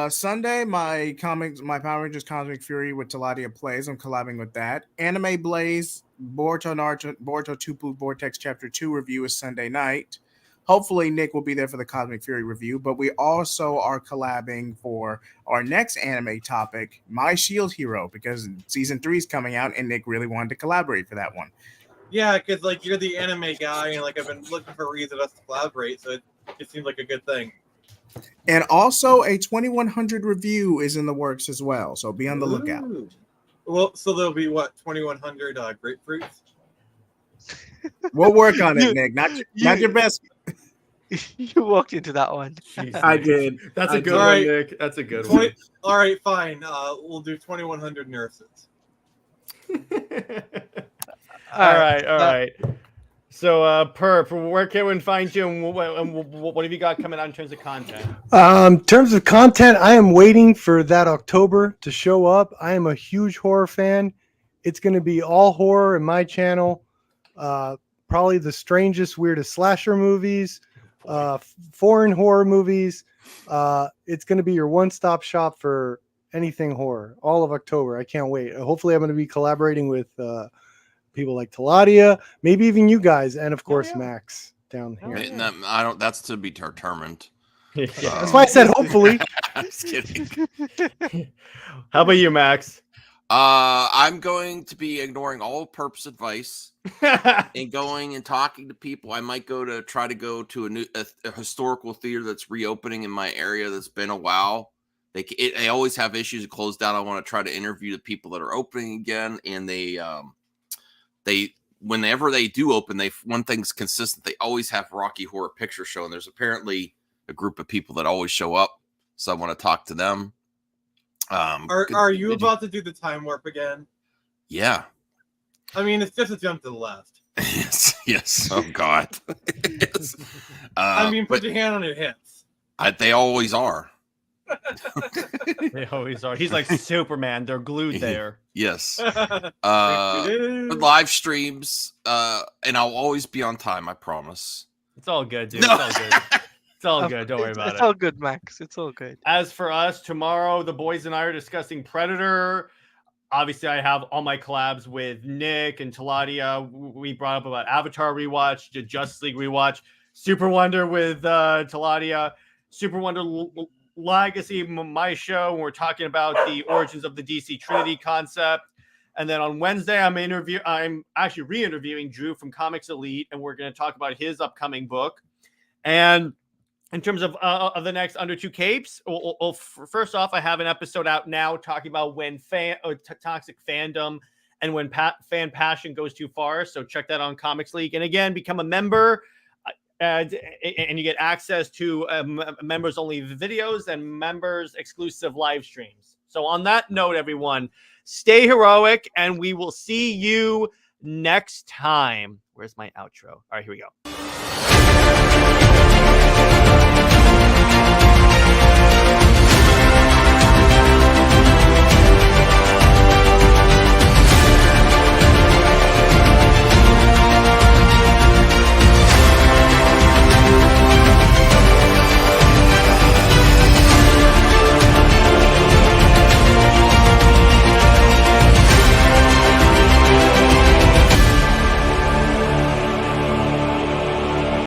Sunday, my Power Rangers Cosmic Fury with Teladia Plays. I'm collabing with that. Anime Blaze, Boruto 2 Vortex Chapter 2 review is Sunday night. Hopefully, Nick will be there for the Cosmic Fury review, but we also are collabing for our next anime topic, My Shield Hero, because season 3 is coming out, and Nick really wanted to collaborate for that one. Yeah, because like you're the anime guy, and like I've been looking for reasons us to collaborate, so it seems like a good thing. And also, a 2100 review is in the works as well, so be on the lookout. Well, so there'll be what 2100 grapefruits. We'll work on it, Nick. Not your best. You walked into that one. Jeez, I did. That's a good All one, right. Nick. That's a good one. All right, fine. We'll do 2100 nurses. All right. So, Perp, where can we find you, and what have you got coming out in terms of content? In terms of content, I am waiting for that October to show up. I am a huge horror fan. It's going to be all horror in my channel. Probably the strangest, weirdest slasher movies, foreign horror movies. It's going to be your one-stop shop for anything horror. All of October. I can't wait. Hopefully, I'm going to be collaborating with people like Teladia, maybe even you guys, and of course Max down here. I don't. That's to be determined. That's why I said hopefully. Just kidding. How about you, Max? I'm going to be ignoring all Perp's advice and going and talking to people. I might try to go to a historical theater that's reopening in my area that's been a while. They always have issues to close down. I want to try to interview the people that are opening again, and they whenever they do open, one thing's consistent. They always have Rocky Horror Picture Show, and there's apparently a group of people that always show up. So I want to talk to them. Are you about to do the time warp again? Yeah. I mean, it's just a jump to the left. yes. Oh God. Yes. I mean, put your hand on your hips. They always are. They always are. He's like Superman. They're glued there. Yes. Live streams, and I'll always be on time. I promise. It's all good, dude. No. It's all good. It's all good. Don't worry about it. It's all good, Max. It's all good. As for us, tomorrow, the boys and I are discussing Predator. Obviously, I have all my collabs with Nick and Teladia. We brought up about Avatar rewatch, Justice League rewatch, Super Wonder with Teladia, Super Wonder Legacy, my show. We're talking about the origins of the DC Trinity concept. And then on Wednesday, I'm actually re-interviewing Drew from Comics Elite, and we're going to talk about his upcoming book. And in terms of the next Under Two Capes, first off, I have an episode out now talking about when toxic fandom and when fan passion goes too far. So check that on Comics League. And again, become a member, and you get access to members only videos and members exclusive live streams. So on that note, everyone, stay heroic, and we will see you next time. Where's my outro? All right, here we go.